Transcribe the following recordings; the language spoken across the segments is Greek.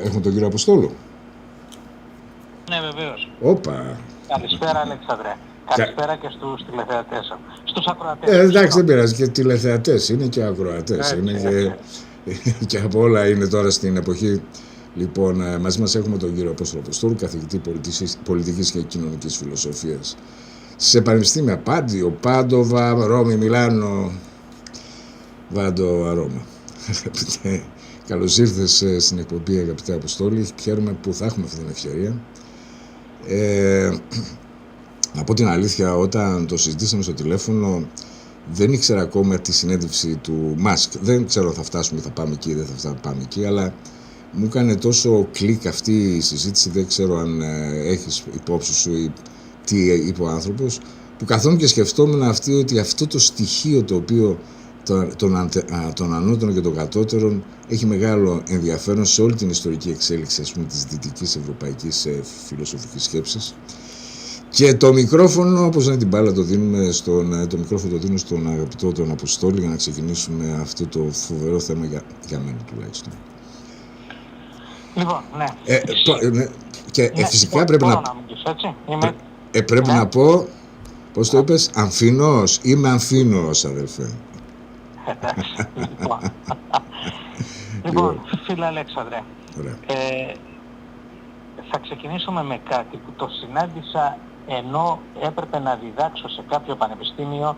Έχουμε τον κύριο Αποστόλου. Ναι, βεβαίως. Όπα. Καλησπέρα, Αλέξανδρε. Καλησπέρα και στους τηλεθεατές. Στους ακροατές. Εντάξει, δεν πειράζει, και τηλεθεατές είναι και ακροατές. Είναι και από όλα είναι τώρα στην εποχή. Λοιπόν, μαζί μας έχουμε τον κύριο Απόστολο Αποστόλου, καθηγητή πολιτικής και κοινωνικής φιλοσοφίας σε πανεπιστήμια Πάντιο, Πάντοβα, Ρώμη, Μιλάνο, Βάντο, Ρώμα. Καλώς ήρθες στην εκπομπή, αγαπητέ Αποστόλη. Χαίρομαι που θα έχουμε αυτή την ευκαιρία. Να πω την αλήθεια, όταν το συζητήσαμε στο τηλέφωνο, δεν ήξερα ακόμα τη συνέντευξη του Μάσκ. Δεν ξέρω αν θα φτάσουμε, θα πάμε εκεί ή δεν θα πάμε εκεί, αλλά μου έκανε τόσο κλικ αυτή η συζήτηση, δεν ξέρω αν έχεις υπόψη σου ή τι είπε ο άνθρωπος, που καθόμουν και σκεφτόμουν ότι αυτό το στοιχείο το οποίο των ανώτερων και των κατώτερων έχει μεγάλο ενδιαφέρον σε όλη την ιστορική εξέλιξη, ας πούμε, της δυτικής ευρωπαϊκής φιλοσοφικής σκέψης. Και το μικρόφωνο, όπως είναι την μπάλα, το μικρόφωνο το δίνω στον αγαπητό τον Αποστόλη για να ξεκινήσουμε αυτό το φοβερό θέμα για μένα τουλάχιστον. Λοιπόν, ναι. Και φυσικά πρέπει να... πρέπει να πω, πώς το είπες, αμφίνος. Είμαι αμφίνος, αδελφέ. Λοιπόν, φίλε Αλέξανδρε, θα ξεκινήσουμε με κάτι που το συνάντησα ενώ έπρεπε να διδάξω σε κάποιο πανεπιστήμιο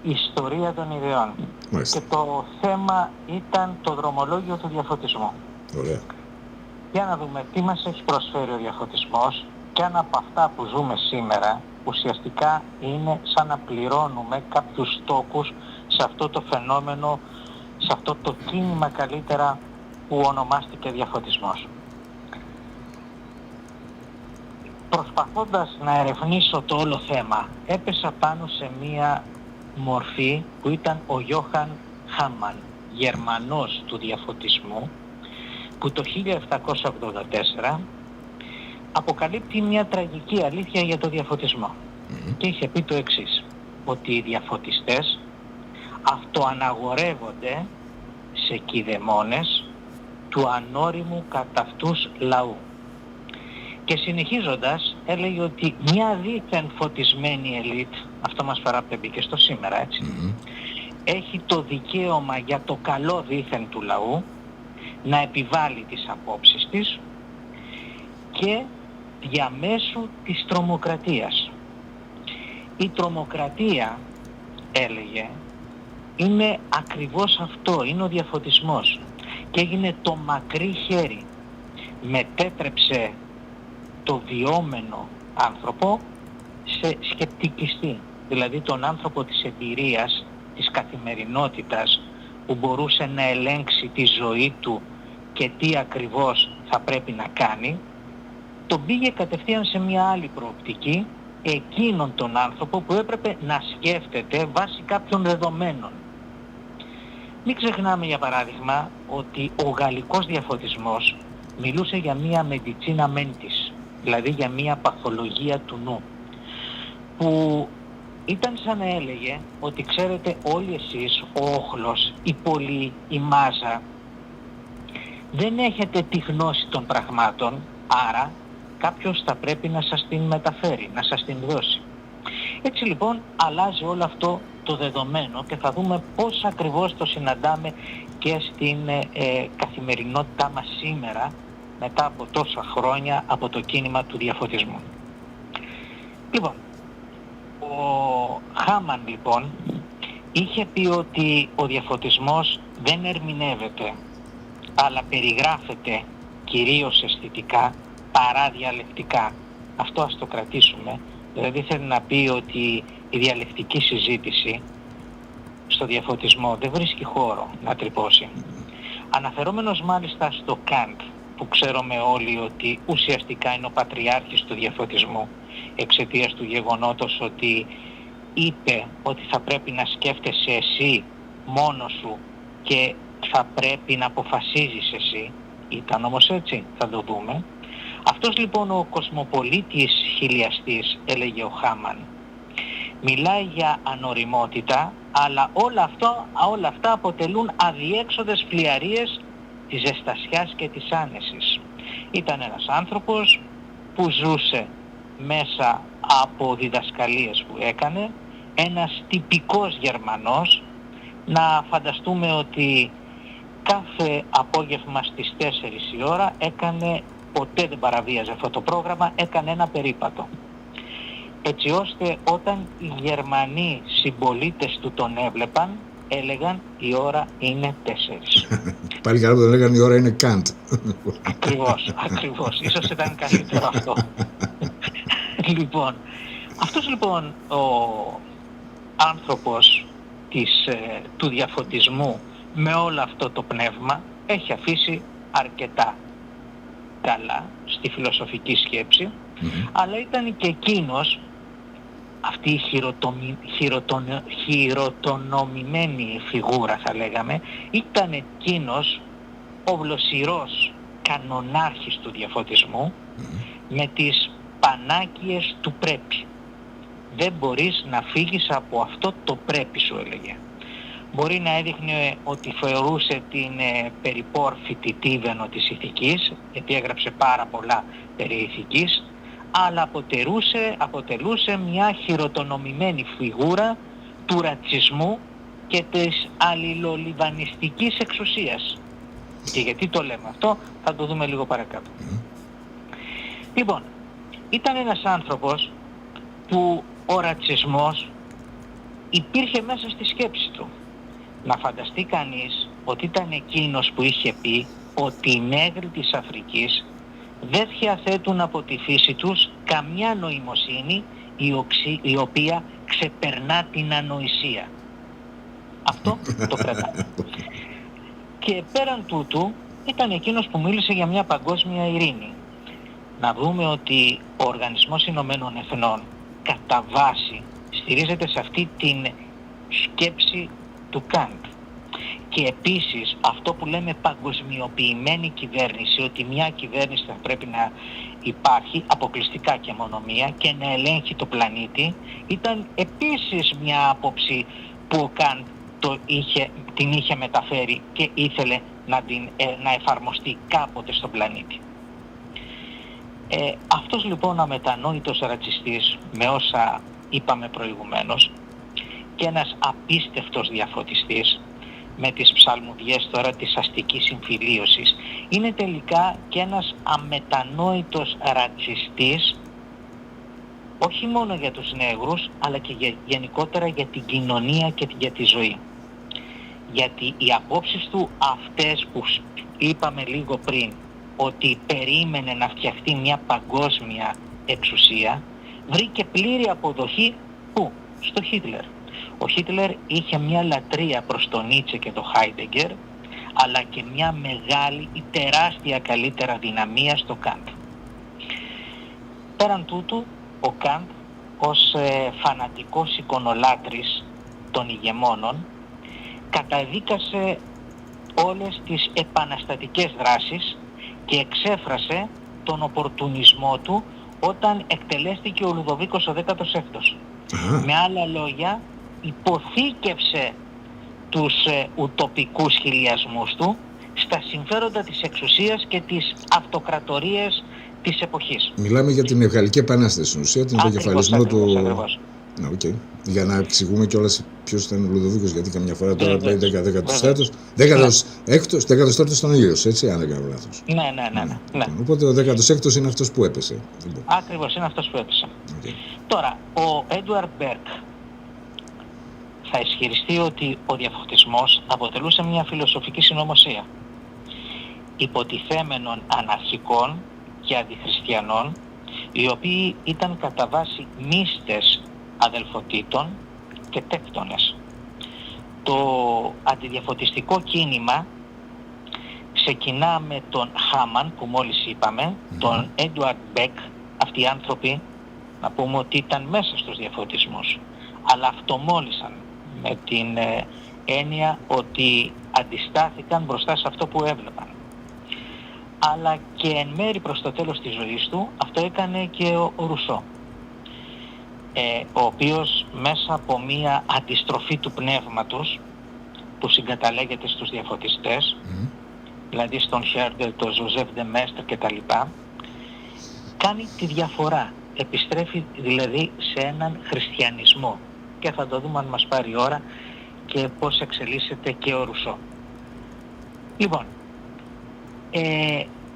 ιστορία των ιδεών. Μάλιστα. Και το θέμα ήταν το δρομολόγιο του διαφωτισμού. Ωραία. Για να δούμε τι μας έχει προσφέρει ο διαφωτισμός και αν από αυτά που ζούμε σήμερα ουσιαστικά είναι σαν να πληρώνουμε κάποιους στόχους σε αυτό το φαινόμενο, σε αυτό το κίνημα καλύτερα που ονομάστηκε διαφωτισμός. Προσπαθώντας να ερευνήσω το όλο θέμα, έπεσα πάνω σε μία μορφή που ήταν ο Γιόχαν Χάμαν, Γερμανός του διαφωτισμού, που το 1784 αποκαλύπτει μια τραγική αλήθεια για το διαφωτισμό. Και είχε πει το εξής, ότι οι διαφωτιστές αυτοαναγορεύονται σε κηδεμόνες του ανώριμου κατά αυτούς λαού. Και συνεχίζοντας έλεγε ότι μια δίθεν φωτισμένη ελίτ, αυτό μας παράπτει και στο σήμερα, έτσι, έχει το δικαίωμα για το καλό δίθεν του λαού να επιβάλλει τις απόψεις της και διαμέσου της τρομοκρατίας. Η τρομοκρατία, έλεγε, είναι ακριβώς αυτό, είναι ο διαφωτισμός και έγινε το μακρύ χέρι. Μετέτρεψε το βιόμενο άνθρωπο σε σκεπτικιστή, δηλαδή τον άνθρωπο της εμπειρίας, της καθημερινότητας που μπορούσε να ελέγξει τη ζωή του και τι ακριβώς θα πρέπει να κάνει, τον πήγε κατευθείαν σε μια άλλη προοπτική, εκείνον τον άνθρωπο που έπρεπε να σκέφτεται βάσει κάποιων δεδομένων. Μην ξεχνάμε για παράδειγμα ότι ο γαλλικός διαφωτισμός μιλούσε για μια medicina mentis, δηλαδή για μια παθολογία του νου, που ήταν σαν να έλεγε ότι ξέρετε όλοι εσείς, ο όχλος, η πόλη, η μάζα, δεν έχετε τη γνώση των πραγμάτων, άρα κάποιος θα πρέπει να σας την μεταφέρει, να σας την δώσει. Έτσι λοιπόν αλλάζει όλο αυτό το δεδομένο και θα δούμε πώς ακριβώς το συναντάμε και στην καθημερινότητά μας σήμερα, μετά από τόσα χρόνια από το κίνημα του διαφωτισμού. Λοιπόν, ο Χάμαν λοιπόν είχε πει ότι ο διαφωτισμός δεν ερμηνεύεται, αλλά περιγράφεται κυρίως αισθητικά παρά διαλεκτικά. Αυτό ας το κρατήσουμε. Δηλαδή θέλει να πει ότι η διαλεκτική συζήτηση στο διαφωτισμό δεν βρίσκει χώρο να τρυπώσει. Αναφερόμενος μάλιστα στο Καντ, που ξέρουμε όλοι ότι ουσιαστικά είναι ο πατριάρχης του διαφωτισμού εξαιτίας του γεγονότος ότι είπε ότι θα πρέπει να σκέφτεσαι εσύ μόνος σου και θα πρέπει να αποφασίζεις εσύ. Ήταν όμως έτσι, θα το δούμε. Αυτός λοιπόν ο κοσμοπολίτης χιλιαστής, έλεγε ο Χάμαν, μιλάει για ανοριμότητα, αλλά όλα αυτά αποτελούν αδιέξοδες φλιαρίες της ζεστασιάς και της άνεσης. Ήταν ένας άνθρωπος που ζούσε μέσα από διδασκαλίες που έκανε, ένας τυπικός Γερμανός. Να φανταστούμε ότι κάθε απόγευμα στις 4 η ώρα έκανε, ποτέ δεν παραβίαζε αυτό το πρόγραμμα, έκανε ένα περίπατο. Έτσι ώστε όταν οι Γερμανοί συμπολίτες του τον έβλεπαν, έλεγαν η ώρα είναι 4. Πάλι καλά που δεν έλεγαν η ώρα είναι Καντ. Ακριβώς. Ίσως ήταν καλύτερο αυτό. Λοιπόν, αυτός λοιπόν ο άνθρωπος του διαφωτισμού με όλο αυτό το πνεύμα έχει αφήσει αρκετά καλά στη φιλοσοφική σκέψη, αλλά ήταν και εκείνος, αυτή η χειροτονομημένη φιγούρα θα λέγαμε, ήταν εκείνος ο βλοσιρός κανονάρχης του διαφωτισμού με τις πανάκιες του πρέπει. Δεν μπορείς να φύγεις από αυτό το πρέπει, σου έλεγε. Μπορεί να έδειχνε ότι θεωρούσε την περιπόρφητη τίβαινο της ηθικής, γιατί έγραψε πάρα πολλά περί ηθικής, αλλά αποτελούσε μια χειροτονομημένη φιγούρα του ρατσισμού και της αλληλολιβανιστικής εξουσίας. Και γιατί το λέμε αυτό, θα το δούμε λίγο παρακάτω. Λοιπόν, ήταν ένας άνθρωπος που ο ρατσισμός υπήρχε μέσα στη σκέψη του. Να φανταστεί κανείς ότι ήταν εκείνος που είχε πει ότι οι νέγροι της Αφρικής δεν διαθέτουν από τη φύση τους καμιά νοημοσύνη η οποία ξεπερνά την ανοησία. Αυτό το κρατάμε. Και πέραν τούτου ήταν εκείνος που μίλησε για μια παγκόσμια ειρήνη. Να δούμε ότι ο Οργανισμός Ηνωμένων Εθνών κατά βάση στηρίζεται σε αυτή την σκέψη του Καντ. Και επίσης αυτό που λέμε παγκοσμιοποιημένη κυβέρνηση, ότι μια κυβέρνηση θα πρέπει να υπάρχει αποκλειστικά και μόνο μία και να ελέγχει το πλανήτη, ήταν επίσης μια άποψη που ο Καντ την είχε μεταφέρει και ήθελε να εφαρμοστεί κάποτε στον πλανήτη. Αυτός λοιπόν ο αμετανόητος ρατσιστής, με όσα είπαμε προηγουμένως, και ένας απίστευτος διαφωτιστής με τις ψαλμουδιές τώρα της αστικής συμφιλίωσης, είναι τελικά και ένας αμετανόητος ρατσιστής, όχι μόνο για τους νέγρους, αλλά και γενικότερα για την κοινωνία και για τη ζωή. Γιατί οι απόψεις του αυτές που είπαμε λίγο πριν, ότι περίμενε να φτιαχτεί μια παγκόσμια εξουσία, βρήκε πλήρη αποδοχή πού? Στο Χίτλερ. Ο Χίτλερ είχε μια λατρεία προς τον Νίτσε και τον Χάιντεγκερ, αλλά και μια μεγάλη ή τεράστια καλύτερα δυναμία στο Καντ. Πέραν τούτου, ο Καντ ως φανατικός εικονολάτρης των ηγεμόνων καταδίκασε όλες τις επαναστατικές δράσεις και εξέφρασε τον οπορτουνισμό του όταν εκτελέστηκε ο Λουδοβίκος ο 16ος. Με άλλα λόγια, υποθήκευσε τους ουτοπικούς χιλιασμούς του στα συμφέροντα της εξουσίας και τις αυτοκρατορίες της εποχής. Μιλάμε για την Γαλλική Επανάσταση στην ουσία, τον αποκεφαλισμό του... Ακριβώς. Okay. Για να εξηγούμε κιόλας ποιος ήταν ο Λουδοβίκος, γιατί καμιά φορά τώρα λέει 14ος, 14ος ήταν ο ήλιος, έτσι, αν δεν κάνω λάθος. Ναι. Οπότε ο 16ος είναι αυτός που έπεσε. Ακριβώς, είναι αυτός που έπεσε. Okay. Τώρα, ο Έντουαρντ Μπέρκ θα ισχυριστεί ότι ο διαφωτισμός αποτελούσε μια φιλοσοφική συνωμοσία υποτιθέμενων αναρχικών και αντιχριστιανών, οι οποίοι ήταν κατά βάση μίστες αδελφοτήτων και τέκτονες. Το αντιδιαφωτιστικό κίνημα ξεκινά με τον Χάμαν που μόλις είπαμε, τον Έντουαρντ Μπέκ. Αυτοί οι άνθρωποι, να πούμε ότι ήταν μέσα στους διαφωτισμούς, αλλά αυτομόλυσαν με την έννοια ότι αντιστάθηκαν μπροστά σε αυτό που έβλεπαν. Αλλά και εν μέρει προς το τέλος της ζωής του αυτό έκανε και ο Ρουσό, ο οποίος μέσα από μία αντιστροφή του πνεύματος που συγκαταλέγεται στους διαφωτιστές δηλαδή στον Χέρντελ, τον Ζωζεφ ντε Μέστρ κτλ., κάνει τη διαφορά. Επιστρέφει δηλαδή σε έναν χριστιανισμό. Και θα το δούμε αν μας πάρει η ώρα και πώς εξελίσσεται και ο Ρουσό. Λοιπόν,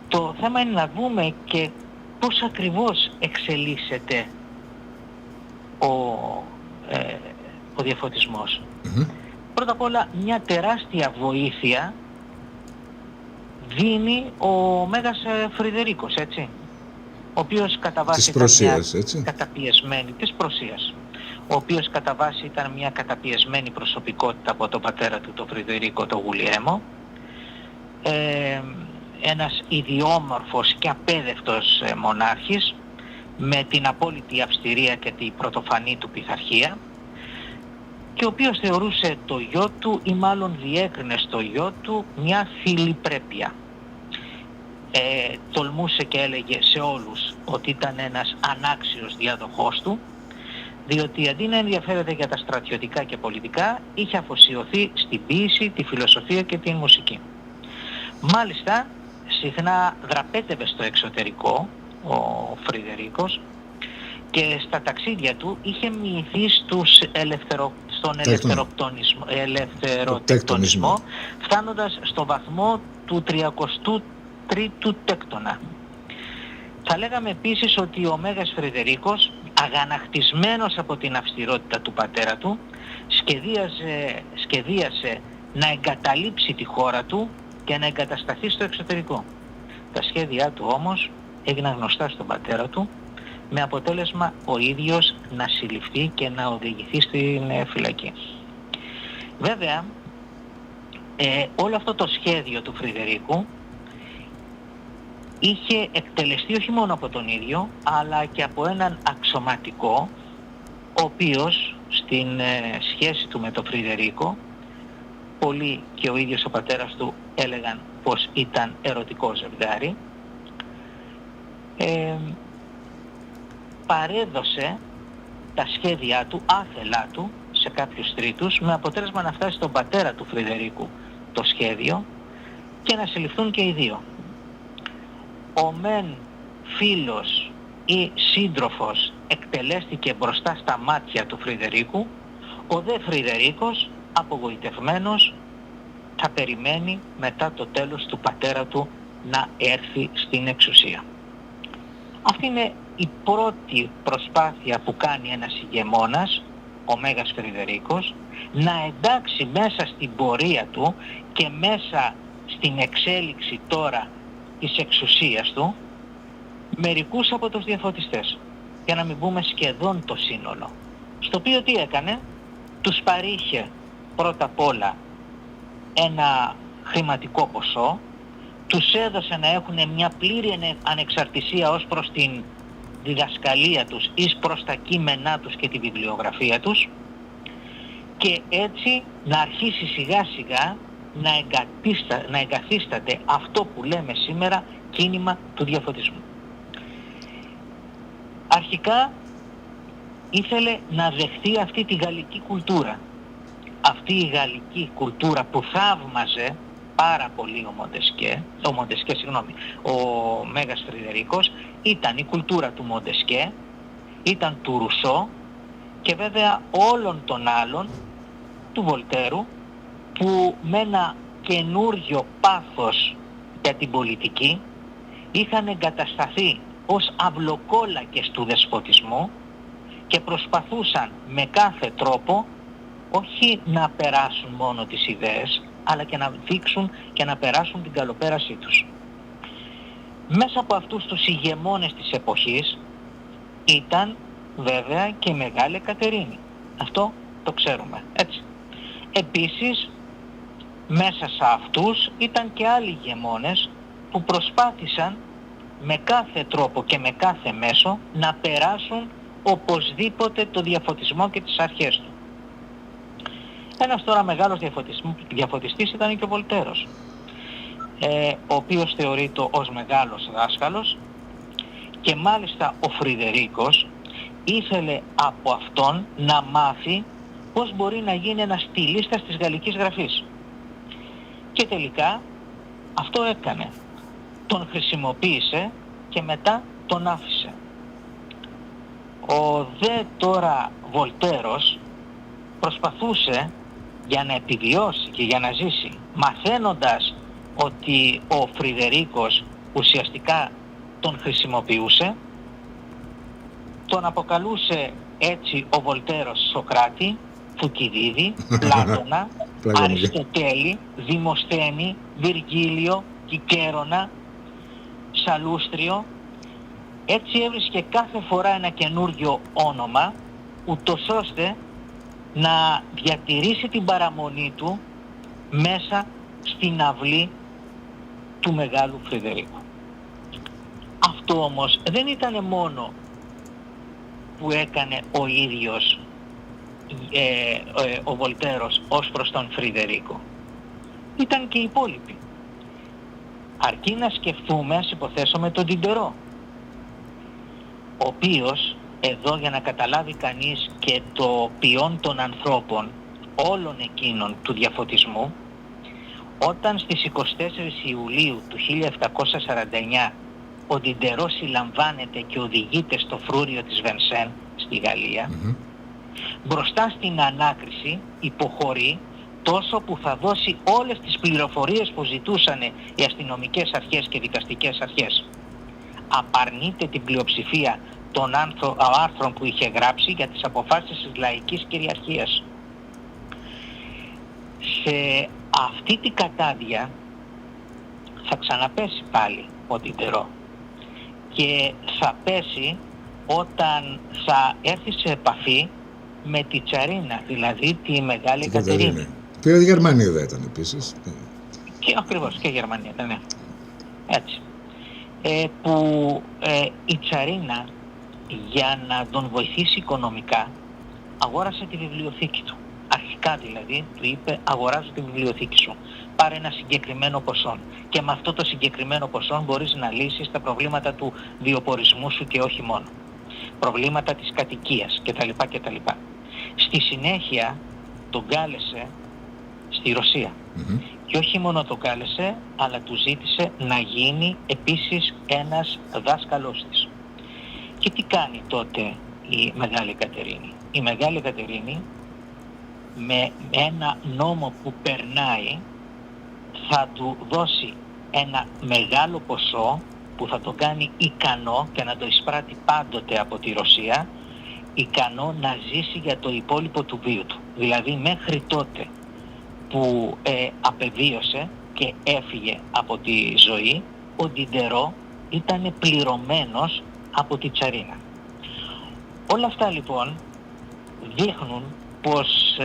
το θέμα είναι να δούμε και πώς ακριβώς εξελίσσεται ο διαφωτισμός. Πρώτα απ' όλα μια τεράστια βοήθεια δίνει ο Μέγας Φρυδερίκος, έτσι, ο οποίος κατά βάση ήταν μια καταπιεσμένη της Προσίας, ο οποίος κατά βάση ήταν μια καταπιεσμένη προσωπικότητα από τον πατέρα του, τον Φρυδερίκο, τον Γουλιέμο, ένας ιδιόμορφος και απέδευτος μονάρχης με την απόλυτη αυστηρία και την πρωτοφανή του πειθαρχία, και ο οποίος θεωρούσε το γιο του, ή μάλλον διέκρινε στο γιο του, μια φιλιπρέπεια. Τολμούσε και έλεγε σε όλους ότι ήταν ένας ανάξιος διαδοχός του, διότι αντί να ενδιαφέρεται για τα στρατιωτικά και πολιτικά, είχε αφοσιωθεί στην ποίηση, τη φιλοσοφία και τη μουσική. Μάλιστα, συχνά δραπέτευε στο εξωτερικό ο Φρυδερίκος και στα ταξίδια του είχε μοιηθεί στον ελευθεροτεκτονισμό, φτάνοντας στο βαθμό του 33ου τέκτονα. Θα λέγαμε επίσης ότι ο Μέγας Φρυδερίκος, αγανακτισμένος από την αυστηρότητα του πατέρα του, σχεδίασε να εγκαταλείψει τη χώρα του και να εγκατασταθεί στο εξωτερικό. Τα σχέδιά του όμως έγιναν γνωστά στον πατέρα του, με αποτέλεσμα ο ίδιος να συλληφθεί και να οδηγηθεί στην φυλακή. Βέβαια, όλο αυτό το σχέδιο του Φρυδερίκου είχε εκτελεστεί όχι μόνο από τον ίδιο, αλλά και από έναν αξιωματικό, ο οποίος στην σχέση του με τον Φρυδερίκο, πολλοί και ο ίδιος ο πατέρας του έλεγαν πως ήταν ερωτικό ζευγάρι, παρέδωσε τα σχέδιά του, άθελά του, σε κάποιους τρίτους, με αποτέλεσμα να φτάσει στον πατέρα του Φρυδερίκου το σχέδιο και να συλληφθούν και οι δύο. Ο μεν φίλος ή σύντροφος εκτελέστηκε μπροστά στα μάτια του Φρυδερίκου, ο δε Φρυδερίκος, απογοητευμένος, θα περιμένει μετά το τέλος του πατέρα του να έρθει στην εξουσία. Αυτή είναι η πρώτη προσπάθεια που κάνει ένας ηγεμόνας, ο Μέγας Φρυδερίκος, να εντάξει μέσα στην πορεία του και μέσα στην εξέλιξη τώρα της εξουσίας του μερικούς από τους διαφωτιστές, για να μην πούμε σχεδόν το σύνολο, στο οποίο τι έκανε? Τους παρήχε πρώτα απ' όλα ένα χρηματικό ποσό, τους έδωσε να έχουν μια πλήρη ανεξαρτησία ως προς την διδασκαλία τους ή προς τα κείμενά τους και τη βιβλιογραφία τους, και έτσι να αρχίσει σιγά σιγά να εγκαθίσταται αυτό που λέμε σήμερα κίνημα του διαφωτισμού. Αρχικά ήθελε να δεχτεί αυτή τη γαλλική κουλτούρα. Αυτή η γαλλική κουλτούρα που θαύμαζε πάρα πολύ ο Μέγας Φρυδερίκος, ήταν η κουλτούρα του Μοντεσκέ, ήταν του Ρουσό και βέβαια όλων των άλλων, του Βολτέρου, που με ένα καινούριο πάθος για την πολιτική είχαν εγκατασταθεί ως αυλοκόλακες του δεσποτισμού και προσπαθούσαν με κάθε τρόπο όχι να περάσουν μόνο τις ιδέες, αλλά και να δείξουν και να περάσουν την καλοπέρασή τους. Μέσα από αυτούς τους ηγεμόνες της εποχής ήταν βέβαια και η Μεγάλη Εκατερίνη. Αυτό το ξέρουμε, έτσι. Επίσης, μέσα σε αυτούς ήταν και άλλοι ηγεμόνες που προσπάθησαν με κάθε τρόπο και με κάθε μέσο να περάσουν οπωσδήποτε το διαφωτισμό και τις αρχές του. Ένας τώρα μεγάλος διαφωτιστής ήταν και ο Βολτέρος, ο οποίος θεωρείται ως μεγάλος δάσκαλος, και μάλιστα ο Φρυδερίκος ήθελε από αυτόν να μάθει πώς μπορεί να γίνει ένας στιλίστας της γαλλικής γραφής. Και τελικά Αυτό έκανε. Τον χρησιμοποίησε και μετά τον άφησε. Ο δε τώρα Βολτέρος προσπαθούσε για να επιβιώσει και για να ζήσει, μαθαίνοντας ότι ο Φρυδερίκος ουσιαστικά τον χρησιμοποιούσε, τον αποκαλούσε έτσι ο Βολτέρος Σοκράτη, Θουκυδίδη, Πλάτωνα, Αριστοτέλη, Δημοσθένη, Βυργίλιο, Κικέρονα, Σαλούστριο. Έτσι έβρισκε κάθε φορά ένα καινούργιο όνομα, ούτως ώστε να διατηρήσει την παραμονή του μέσα στην αυλή του Μεγάλου Φρυδερίκου. Αυτό όμως δεν ήταν μόνο που έκανε ο ίδιος ο Βολτέρος ως προς τον Φρυδερίκο. Ήταν και οι υπόλοιποι. Αρκεί να σκεφτούμε, ας υποθέσουμε, τον Τιντερό, ο οποίος εδώ, για να καταλάβει κανείς και το ποιόν των ανθρώπων όλων εκείνων του διαφωτισμού, όταν στις 24 Ιουλίου του 1749 ο Τιντερό συλλαμβάνεται και οδηγείται στο φρούριο της Βενσέν στη Γαλλία, μπροστά στην ανάκριση υποχωρεί τόσο που θα δώσει όλες τις πληροφορίες που ζητούσαν οι αστυνομικές αρχές και δικαστικές αρχές. Απαρνείται την πλειοψηφία των άρθρων που είχε γράψει για τις αποφάσεις της λαϊκής κυριαρχίας. Σε αυτή την κατάδια θα ξαναπέσει πάλι ο Τιντερό, και θα πέσει όταν θα έρθει σε επαφή με τη Τσαρίνα, δηλαδή τη Μεγάλη Κατερίνη. Και η Γερμανίδα ήταν επίσης. Και ακριβώς, και η Γερμανία ήταν, ναι. Έτσι. Που η Τσαρίνα, για να τον βοηθήσει οικονομικά, αγόρασε τη βιβλιοθήκη του. Αρχικά δηλαδή του είπε: αγοράζω τη βιβλιοθήκη σου, πάρε ένα συγκεκριμένο ποσό και με αυτό το συγκεκριμένο ποσό μπορείς να λύσεις τα προβλήματα του βιοπορισμού σου και όχι μόνο. Προβλήματα της κατοικίας κτλ. Στη συνέχεια τον κάλεσε στη Ρωσία. Και όχι μόνο τον κάλεσε, αλλά του ζήτησε να γίνει επίσης ένας δάσκαλός της. Και τι κάνει τότε η Μεγάλη Κατερίνη? Η Μεγάλη Κατερίνη, με ένα νόμο που περνάει, θα του δώσει ένα μεγάλο ποσό που θα τον κάνει ικανό, και να το εισπράττει πάντοτε από τη Ρωσία, ικανό να ζήσει για το υπόλοιπο του βίου του. Δηλαδή μέχρι τότε που απεβίωσε και έφυγε από τη ζωή, ο Τιντερό ήταν πληρωμένος από τη Τσαρίνα. Όλα αυτά λοιπόν δείχνουν πως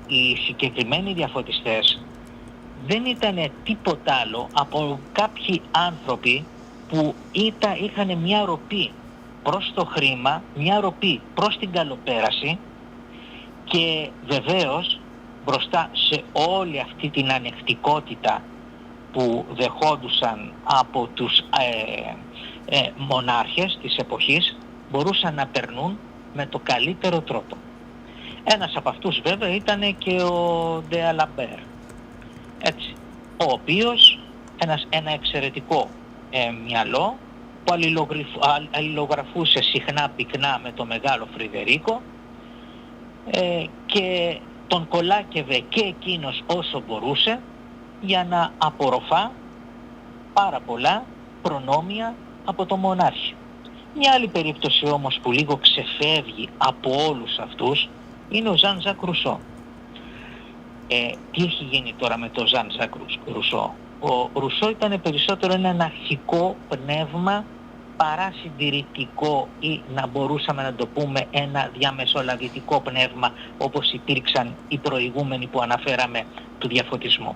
οι συγκεκριμένοι διαφωτιστές δεν ήταν τίποτα άλλο από κάποιοι άνθρωποι που είχαν μια ροπή προς το χρήμα, μια ροπή προς την καλοπέραση, και βεβαίως μπροστά σε όλη αυτή την ανεκτικότητα που δεχόντουσαν από τους μονάρχες της εποχής, μπορούσαν να περνούν με το καλύτερο τρόπο. Ένας από αυτούς βέβαια ήταν και ο Ντε Αλαμπέρ, έτσι, ο οποίος ένα εξαιρετικό μυαλό που αλληλογραφούσε συχνά πυκνά με το Μεγάλο Φρυδερίκο, και τον κολάκευε και εκείνος όσο μπορούσε για να απορροφά πάρα πολλά προνόμια από το μονάρχη. Μια άλλη περίπτωση όμως που λίγο ξεφεύγει από όλους αυτούς είναι ο Ζαν Ζακ Ρουσό. Τι έχει γίνει τώρα με το Ζαν Ζακ Ρουσό? Ο Ρουσό ήταν περισσότερο ένα αρχικό πνεύμα παρά συντηρητικό, ή να μπορούσαμε να το πούμε ένα διαμεσολαβητικό πνεύμα, όπως υπήρξαν οι προηγούμενοι που αναφέραμε του διαφωτισμού.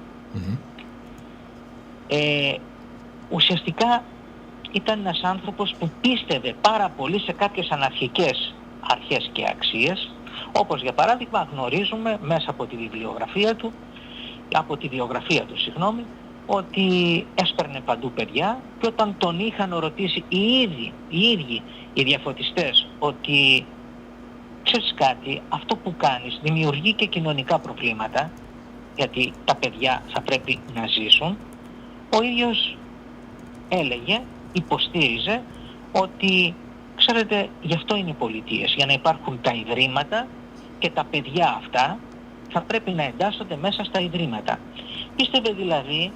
Ουσιαστικά ήταν ένας άνθρωπος που πίστευε πάρα πολύ σε κάποιες αναρχικές αρχές και αξίες, όπως για παράδειγμα γνωρίζουμε μέσα από τη βιβλιογραφία του, ότι έσπαιρνε παντού παιδιά, και όταν τον είχαν ρωτήσει οι ίδιοι οι διαφωτιστές ότι ξέρεις κάτι, αυτό που κάνεις δημιουργεί και κοινωνικά προβλήματα, γιατί τα παιδιά θα πρέπει να ζήσουν, ο ίδιος έλεγε, υποστήριζε ότι, ξέρετε, γι' αυτό είναι οι πολιτείες, για να υπάρχουν τα ιδρύματα και τα παιδιά αυτά θα πρέπει να εντάσσονται μέσα στα ιδρύματα. Πίστευε δηλαδή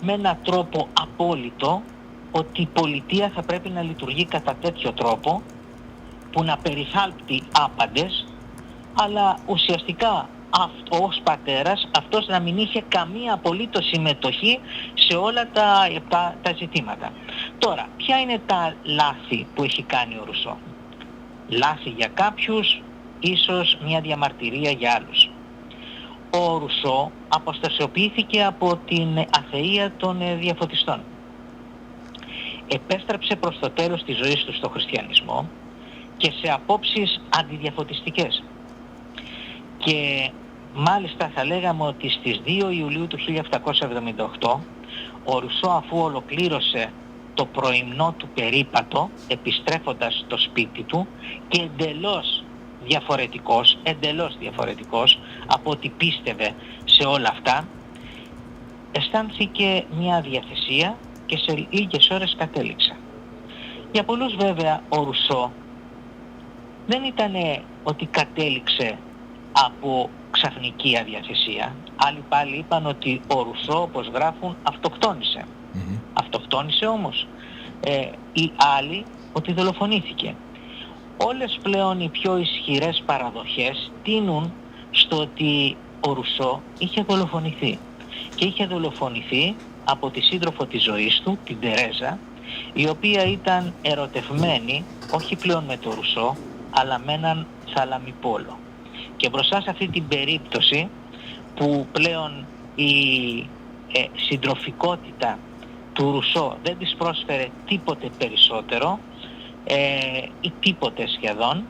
με έναν τρόπο απόλυτο ότι η πολιτεία θα πρέπει να λειτουργεί κατά τέτοιο τρόπο που να περιθάλπτει άπαντες, αλλά ουσιαστικά ως πατέρας αυτός να μην είχε καμία απολύτως συμμετοχή σε όλα τα ζητήματα. Τώρα, ποια είναι τα λάθη που έχει κάνει ο Ρουσό? Λάθη για κάποιους, ίσως μια διαμαρτυρία για άλλους. Ο Ρουσό αποστασιοποιήθηκε από την αθεία των διαφωτιστών. Επέστρεψε προς το τέλος της ζωής του στο χριστιανισμό και σε απόψεις αντιδιαφωτιστικές. Και μάλιστα θα λέγαμε ότι στις 2 Ιουλίου του 1778 ο Ρουσό, αφού ολοκλήρωσε το πρωιμνό του περίπατο επιστρέφοντας στο σπίτι του και εντελώς διαφορετικός από ό,τι πίστευε σε όλα αυτά, αισθάνθηκε μια αδιαθεσία και σε λίγες ώρες κατέληξε. Για πολλούς βέβαια ο Ρουσό δεν ήταν ότι κατέληξε από ξαφνική αδιαθεσία. Άλλοι πάλι είπαν ότι ο Ρουσό, όπως γράφουν, αυτοκτόνησε. Αυτοκτόνησε όμως. Οι άλλοι ότι δολοφονήθηκε. Όλες πλέον οι πιο ισχυρές παραδοχές τείνουν στο ότι ο Ρουσό είχε δολοφονηθεί. Και είχε δολοφονηθεί από τη σύντροφο της ζωής του, την Τερέζα, η οποία ήταν ερωτευμένη όχι πλέον με τον Ρουσό, αλλά με έναν θαλαμιπόλο. Και μπροστά σε αυτή την περίπτωση που πλέον η συντροφικότητα του Ρουσό δεν της πρόσφερε τίποτε περισσότερο ή τίποτε σχεδόν,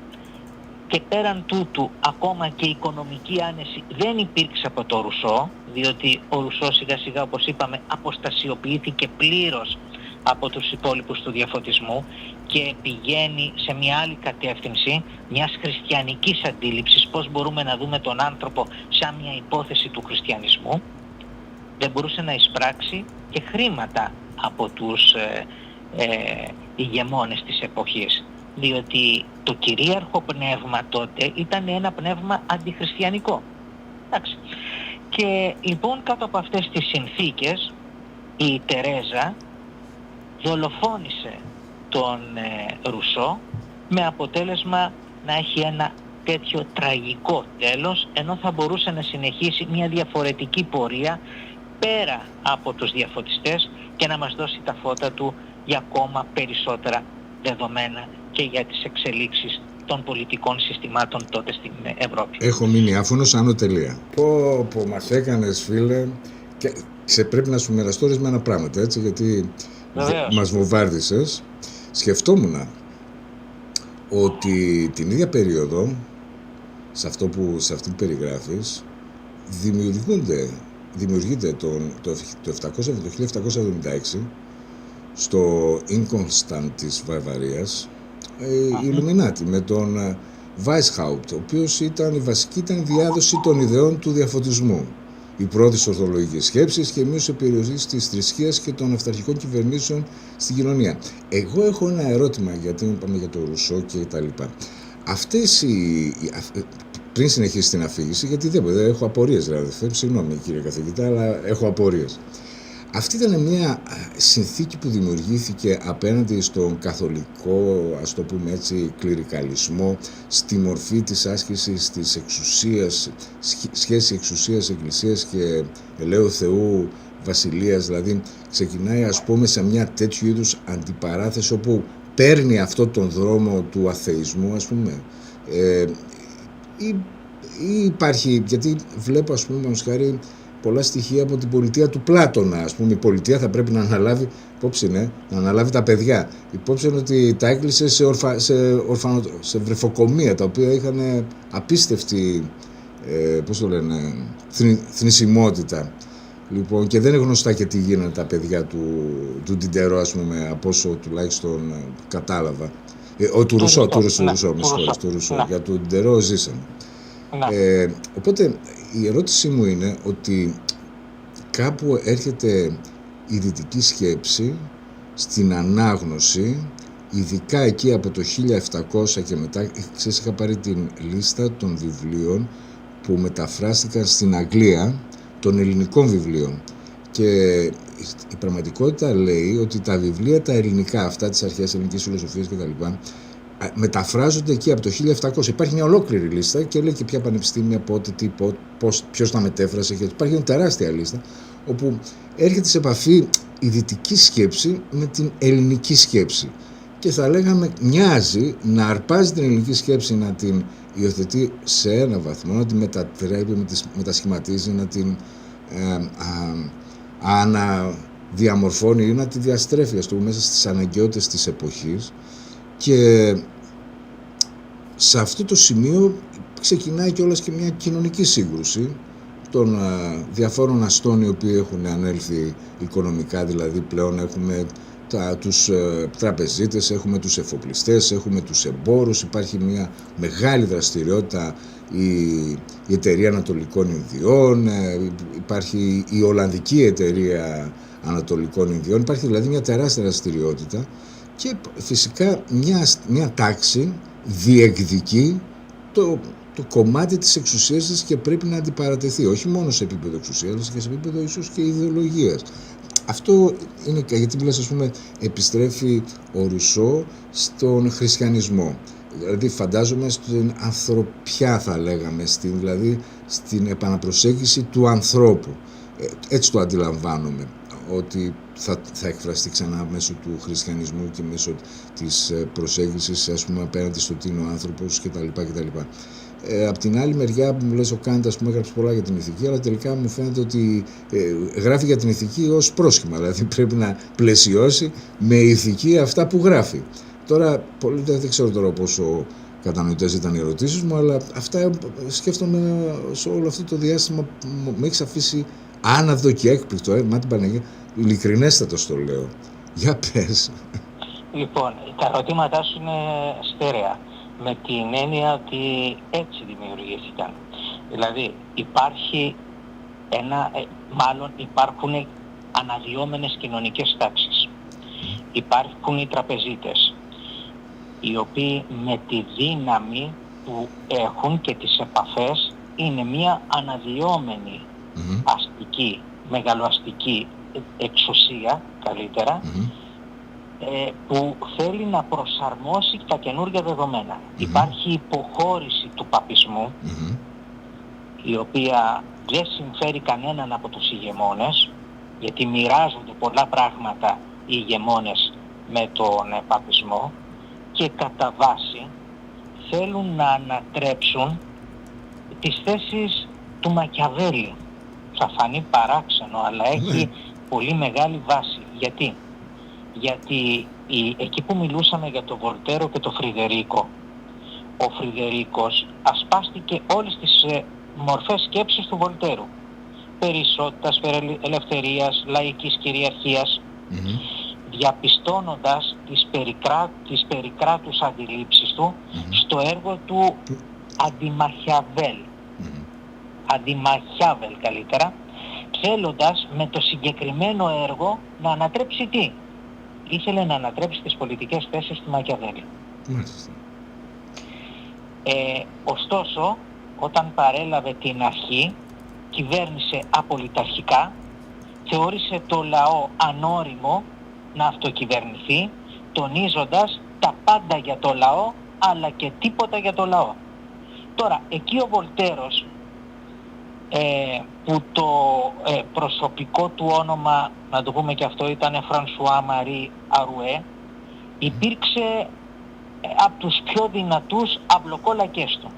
και πέραν τούτου ακόμα και η οικονομική άνεση δεν υπήρξε από το Ρουσό, διότι ο Ρουσό σιγά σιγά, όπως είπαμε, αποστασιοποιήθηκε πλήρως από τους υπόλοιπους του διαφωτισμού και πηγαίνει σε μια άλλη κατεύθυνση μιας χριστιανικής αντίληψης, πώς μπορούμε να δούμε τον άνθρωπο σαν μια υπόθεση του χριστιανισμού. Δεν μπορούσε να εισπράξει και χρήματα από τους ηγεμόνες της εποχής, διότι το κυρίαρχο πνεύμα τότε ήταν ένα πνεύμα αντιχριστιανικό. Εντάξει. Και λοιπόν κάτω από αυτές τις συνθήκες η Τερέζα δολοφόνησε τον Ρουσό, με αποτέλεσμα να έχει ένα τέτοιο τραγικό τέλος, ενώ θα μπορούσε να συνεχίσει μια διαφορετική πορεία πέρα από τους διαφωτιστές και να μας δώσει τα φώτα του για ακόμα περισσότερα δεδομένα και για τις εξελίξεις των πολιτικών συστημάτων τότε στην Ευρώπη. Έχω μείνει άφωνος άνω τελεία. Πω μας έκανες, φίλε, και πρέπει να σου μοιραστώ ορισμένα πράγματα, έτσι, γιατί μας βομβάρδισες. Σκεφτόμουν ότι την ίδια περίοδο, σε αυτή που περιγράφεις, δημιουργείται το 1776 στο Ίνκονσταντ της Βαυαρίας η Ιλουμινάτη με τον Weishaupt, ο οποίος η βασική ήταν διάδοση των ιδεών του διαφωτισμού, η πρόθεση ορθολογικής σκέψης και η μείωση περιορισμής της θρησκείας και των αυταρχικών κυβερνήσεων στην κοινωνία. Εγώ έχω ένα ερώτημα, γιατί είπαμε για τον Ρουσό και τα λοιπά. Πριν συνεχίσει την αφήγηση, γιατί δεν έχω απορίες, δηλαδή, συγγνώμη κύριε καθηγητά, αλλά έχω απορίες. Αυτή ήταν μια συνθήκη που δημιουργήθηκε απέναντι στον καθολικό, ας το πούμε έτσι, κληρικαλισμό, στη μορφή της άσκησης της εξουσίας, σχέση εξουσίας, εκκλησίας και ελαίου Θεού βασιλείας, δηλαδή ξεκινάει, ας πούμε, σε μια τέτοιου είδους αντιπαράθεση όπου παίρνει αυτό τον δρόμο του αθεϊσμού, ας πούμε, ή υπάρχει, γιατί βλέπω, ας πούμε, χάρη, πολλά στοιχεία από την πολιτεία του Πλάτωνα. Ας πούμε, η πολιτεία θα πρέπει να αναλάβει, να αναλάβει τα παιδιά. Υπόψη είναι ότι τα έκλεισε σε βρεφοκομεία, τα οποία είχαν απίστευτη, θνησιμότητα. Λοιπόν, και δεν είναι γνωστά και τι γίνανε τα παιδιά του Ντιντερό, ας πούμε, από όσο τουλάχιστον κατάλαβα. Του Ρουσό, για τον Ντιντερό ζήσανε. Οπότε η ερώτησή μου είναι ότι κάπου έρχεται η δυτική σκέψη στην ανάγνωση, ειδικά εκεί από το 1700 και μετά. Ξέρεις, είχα πάρει την λίστα των βιβλίων που μεταφράστηκαν στην Αγγλία, των ελληνικών βιβλίων, και η πραγματικότητα λέει ότι τα βιβλία τα ελληνικά, αυτά της αρχαίας ελληνικής φιλοσοφίας κτλ., μεταφράζονται εκεί από το 1700. Υπάρχει μια ολόκληρη λίστα και λέει και ποια πανεπιστήμια, πότε, τι, ποιος τα μετέφρασε, και υπάρχει μια τεράστια λίστα όπου έρχεται σε επαφή η δυτική σκέψη με την ελληνική σκέψη, και θα λέγαμε μοιάζει να αρπάζει την ελληνική σκέψη, να την υιοθετεί σε ένα βαθμό, να την μετατρέπει, μετασχηματίζει, να την αναδιαμορφώνει ή να τη διαστρέφει, ας το πούμε, μέσα στις αναγκαιότητες της εποχής. Και σε αυτό το σημείο ξεκινάει κιόλας και μια κοινωνική σύγκρουση των διαφόρων αστών οι οποίοι έχουν ανέλθει οικονομικά. Δηλαδή πλέον έχουμε τους τραπεζίτες, έχουμε τους εφοπλιστές, έχουμε τους εμπόρους, υπάρχει μια μεγάλη δραστηριότητα, η εταιρεία Ανατολικών Ινδιών, υπάρχει η Ολλανδική εταιρεία Ανατολικών Ινδιών, υπάρχει δηλαδή μια τεράστια δραστηριότητα, και φυσικά μια τάξη διεκδικεί το κομμάτι της εξουσίας της και πρέπει να αντιπαρατεθεί, όχι μόνο σε επίπεδο εξουσίας, αλλά και σε επίπεδο ίσως και ιδεολογίας. Αυτό είναι γιατί μιλάς, ας πούμε, επιστρέφει ο Ρουσό στον χριστιανισμό. Δηλαδή φαντάζομαι στην ανθρωπιά, θα λέγαμε, δηλαδή στην επαναπροσέγγιση του ανθρώπου. Έτσι το αντιλαμβάνομαι, ότι θα εκφραστεί ξανά μέσω του χριστιανισμού και μέσω της προσέγγισης, ας πούμε, απέναντι στο τι είναι ο άνθρωπος κτλ. Απ' την άλλη μεριά που μου λες, ο Κάντ, ας πούμε, έγραψε πολλά για την ηθική, αλλά τελικά μου φαίνεται ότι γράφει για την ηθική ως πρόσχημα, δηλαδή πρέπει να πλαισιώσει με ηθική αυτά που γράφει. Τώρα, δεν ξέρω τώρα πόσο κατανοητές ήταν οι ερωτήσεις μου, αλλά αυτά σκέφτομαι σε όλο αυτό το διάστημα που με έχεις αφήσει άναυδο και έκπληκτο, μα την Παναγία, ειλικρινέστατο το λέω. Για πες. Λοιπόν, τα ερωτήματά σου είναι στέρεα, με την έννοια ότι έτσι δημιουργήθηκαν. Δηλαδή υπάρχουν αναδυόμενες κοινωνικές τάξεις. Υπάρχουν οι τραπεζίτες, οι οποίοι με τη δύναμη που έχουν και τις επαφές είναι μια αναδυόμενη αστική, μεγαλοαστική εξουσία, καλύτερα, που θέλει να προσαρμόσει τα καινούργια δεδομένα. Υπάρχει υποχώρηση του παπισμού, η οποία δεν συμφέρει κανέναν από τους ηγεμόνες, γιατί μοιράζονται πολλά πράγματα οι ηγεμόνες με τον παπισμό, και κατά βάση θέλουν να ανατρέψουν τις θέσεις του Μακιαβέλη. Θα φανεί παράξενο, αλλά έχει πολύ μεγάλη βάση. Γιατί εκεί που μιλούσαμε για τον Βολτέρο και τον Φριδερίκο, ο Φριδερίκος ασπάστηκε όλες τις μορφές σκέψης του Βολτέρου. Περί ισότητας, περί ελευθερίας, λαϊκής κυριαρχίας, διαπιστώνοντας τις περικράτους αντιλήψεις του στο έργο του Αντιμαχιαβέλ. Αντιμαχιάβελ καλύτερα, θέλοντας με το συγκεκριμένο έργο να ανατρέψει τι? Ήθελε να ανατρέψει τις πολιτικές θέσεις του Μακιαβέλη. Ωστόσο, όταν παρέλαβε την αρχή, κυβέρνησε απολυταρχικά, θεώρησε το λαό ανώριμο να αυτοκυβερνηθεί, τονίζοντας τα πάντα για το λαό, αλλά και τίποτα για το λαό. Τώρα, εκεί ο Βολτέρος, που το προσωπικό του όνομα, να το πούμε και αυτό, ήταν Φρανσουά Μαρί Αρουέ, υπήρξε από τους πιο δυνατούς αυλοκόλακες του.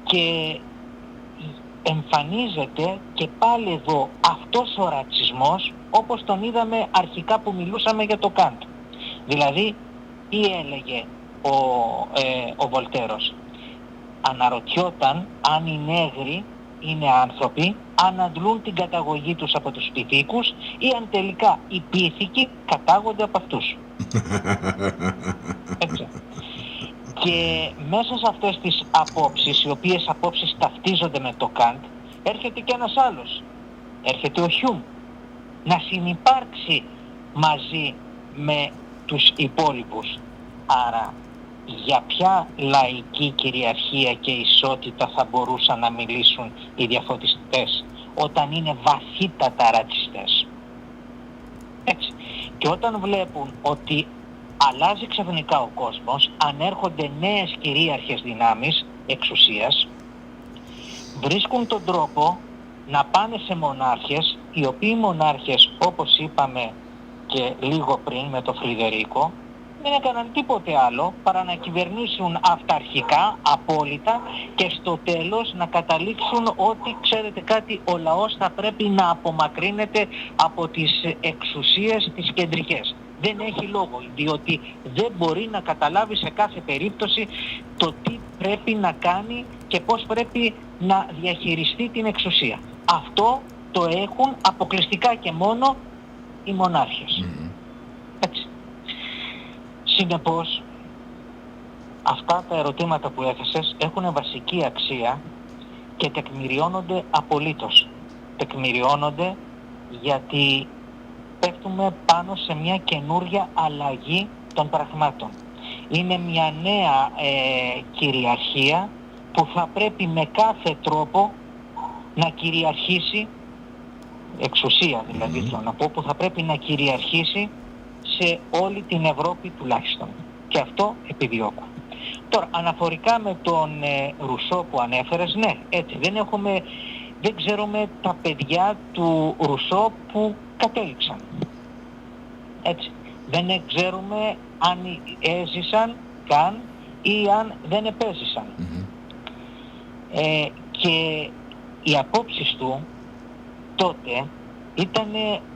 Και εμφανίζεται και πάλι εδώ αυτός ο ρατσισμός, όπως τον είδαμε αρχικά που μιλούσαμε για το Καντ. Δηλαδή, τι έλεγε ο Βολτέρος? Αναρωτιόταν αν οι νέγροι είναι άνθρωποι, αν αντλούν την καταγωγή τους από τους Πυθίκους ή αν τελικά οι Πύθικοι κατάγονται από αυτούς. Έτσι. Και μέσα σε αυτές τις απόψεις, οι οποίες απόψεις ταυτίζονται με το Καντ, έρχεται και ένας άλλος. Έρχεται ο Χιούμ, να συνυπάρξει μαζί με τους υπόλοιπους. Άρα για ποια λαϊκή κυριαρχία και ισότητα θα μπορούσαν να μιλήσουν οι διαφωτιστές όταν είναι βαθύτατα ρατσιστές? Έτσι. Και όταν βλέπουν ότι αλλάζει ξαφνικά ο κόσμος, ανέρχονται νέες κυρίαρχες δυνάμεις εξουσίας, βρίσκουν τον τρόπο να πάνε σε μονάρχες, οι οποίοι μονάρχες, όπως είπαμε και λίγο πριν με τον Φρυδερίκο, δεν έκαναν τίποτε άλλο παρά να κυβερνήσουν αυταρχικά, απόλυτα, και στο τέλος να καταλήξουν ότι, ξέρετε κάτι, ο λαός θα πρέπει να απομακρύνεται από τις εξουσίες τις κεντρικές. Δεν έχει λόγο, διότι δεν μπορεί να καταλάβει σε κάθε περίπτωση το τι πρέπει να κάνει και πώς πρέπει να διαχειριστεί την εξουσία. Αυτό το έχουν αποκλειστικά και μόνο οι μονάρχες. Έτσι. Συνεπώς, αυτά τα ερωτήματα που έθεσες έχουν βασική αξία και τεκμηριώνονται απολύτως. Τεκμηριώνονται γιατί πέφτουμε πάνω σε μια καινούρια αλλαγή των πραγμάτων. Είναι μια νέα κυριαρχία που θα πρέπει με κάθε τρόπο να κυριαρχήσει, εξουσία δηλαδή θέλω να πω, που θα πρέπει να κυριαρχήσει σε όλη την Ευρώπη τουλάχιστον. Και αυτό επιδιώκω. Τώρα, αναφορικά με τον Ρουσό που ανέφερες, ναι, έτσι, δεν ξέρουμε τα παιδιά του Ρουσό που κατέληξαν. Έτσι. Δεν ξέρουμε αν έζησαν καν ή αν δεν επέζησαν. Και οι απόψεις του τότε ήταν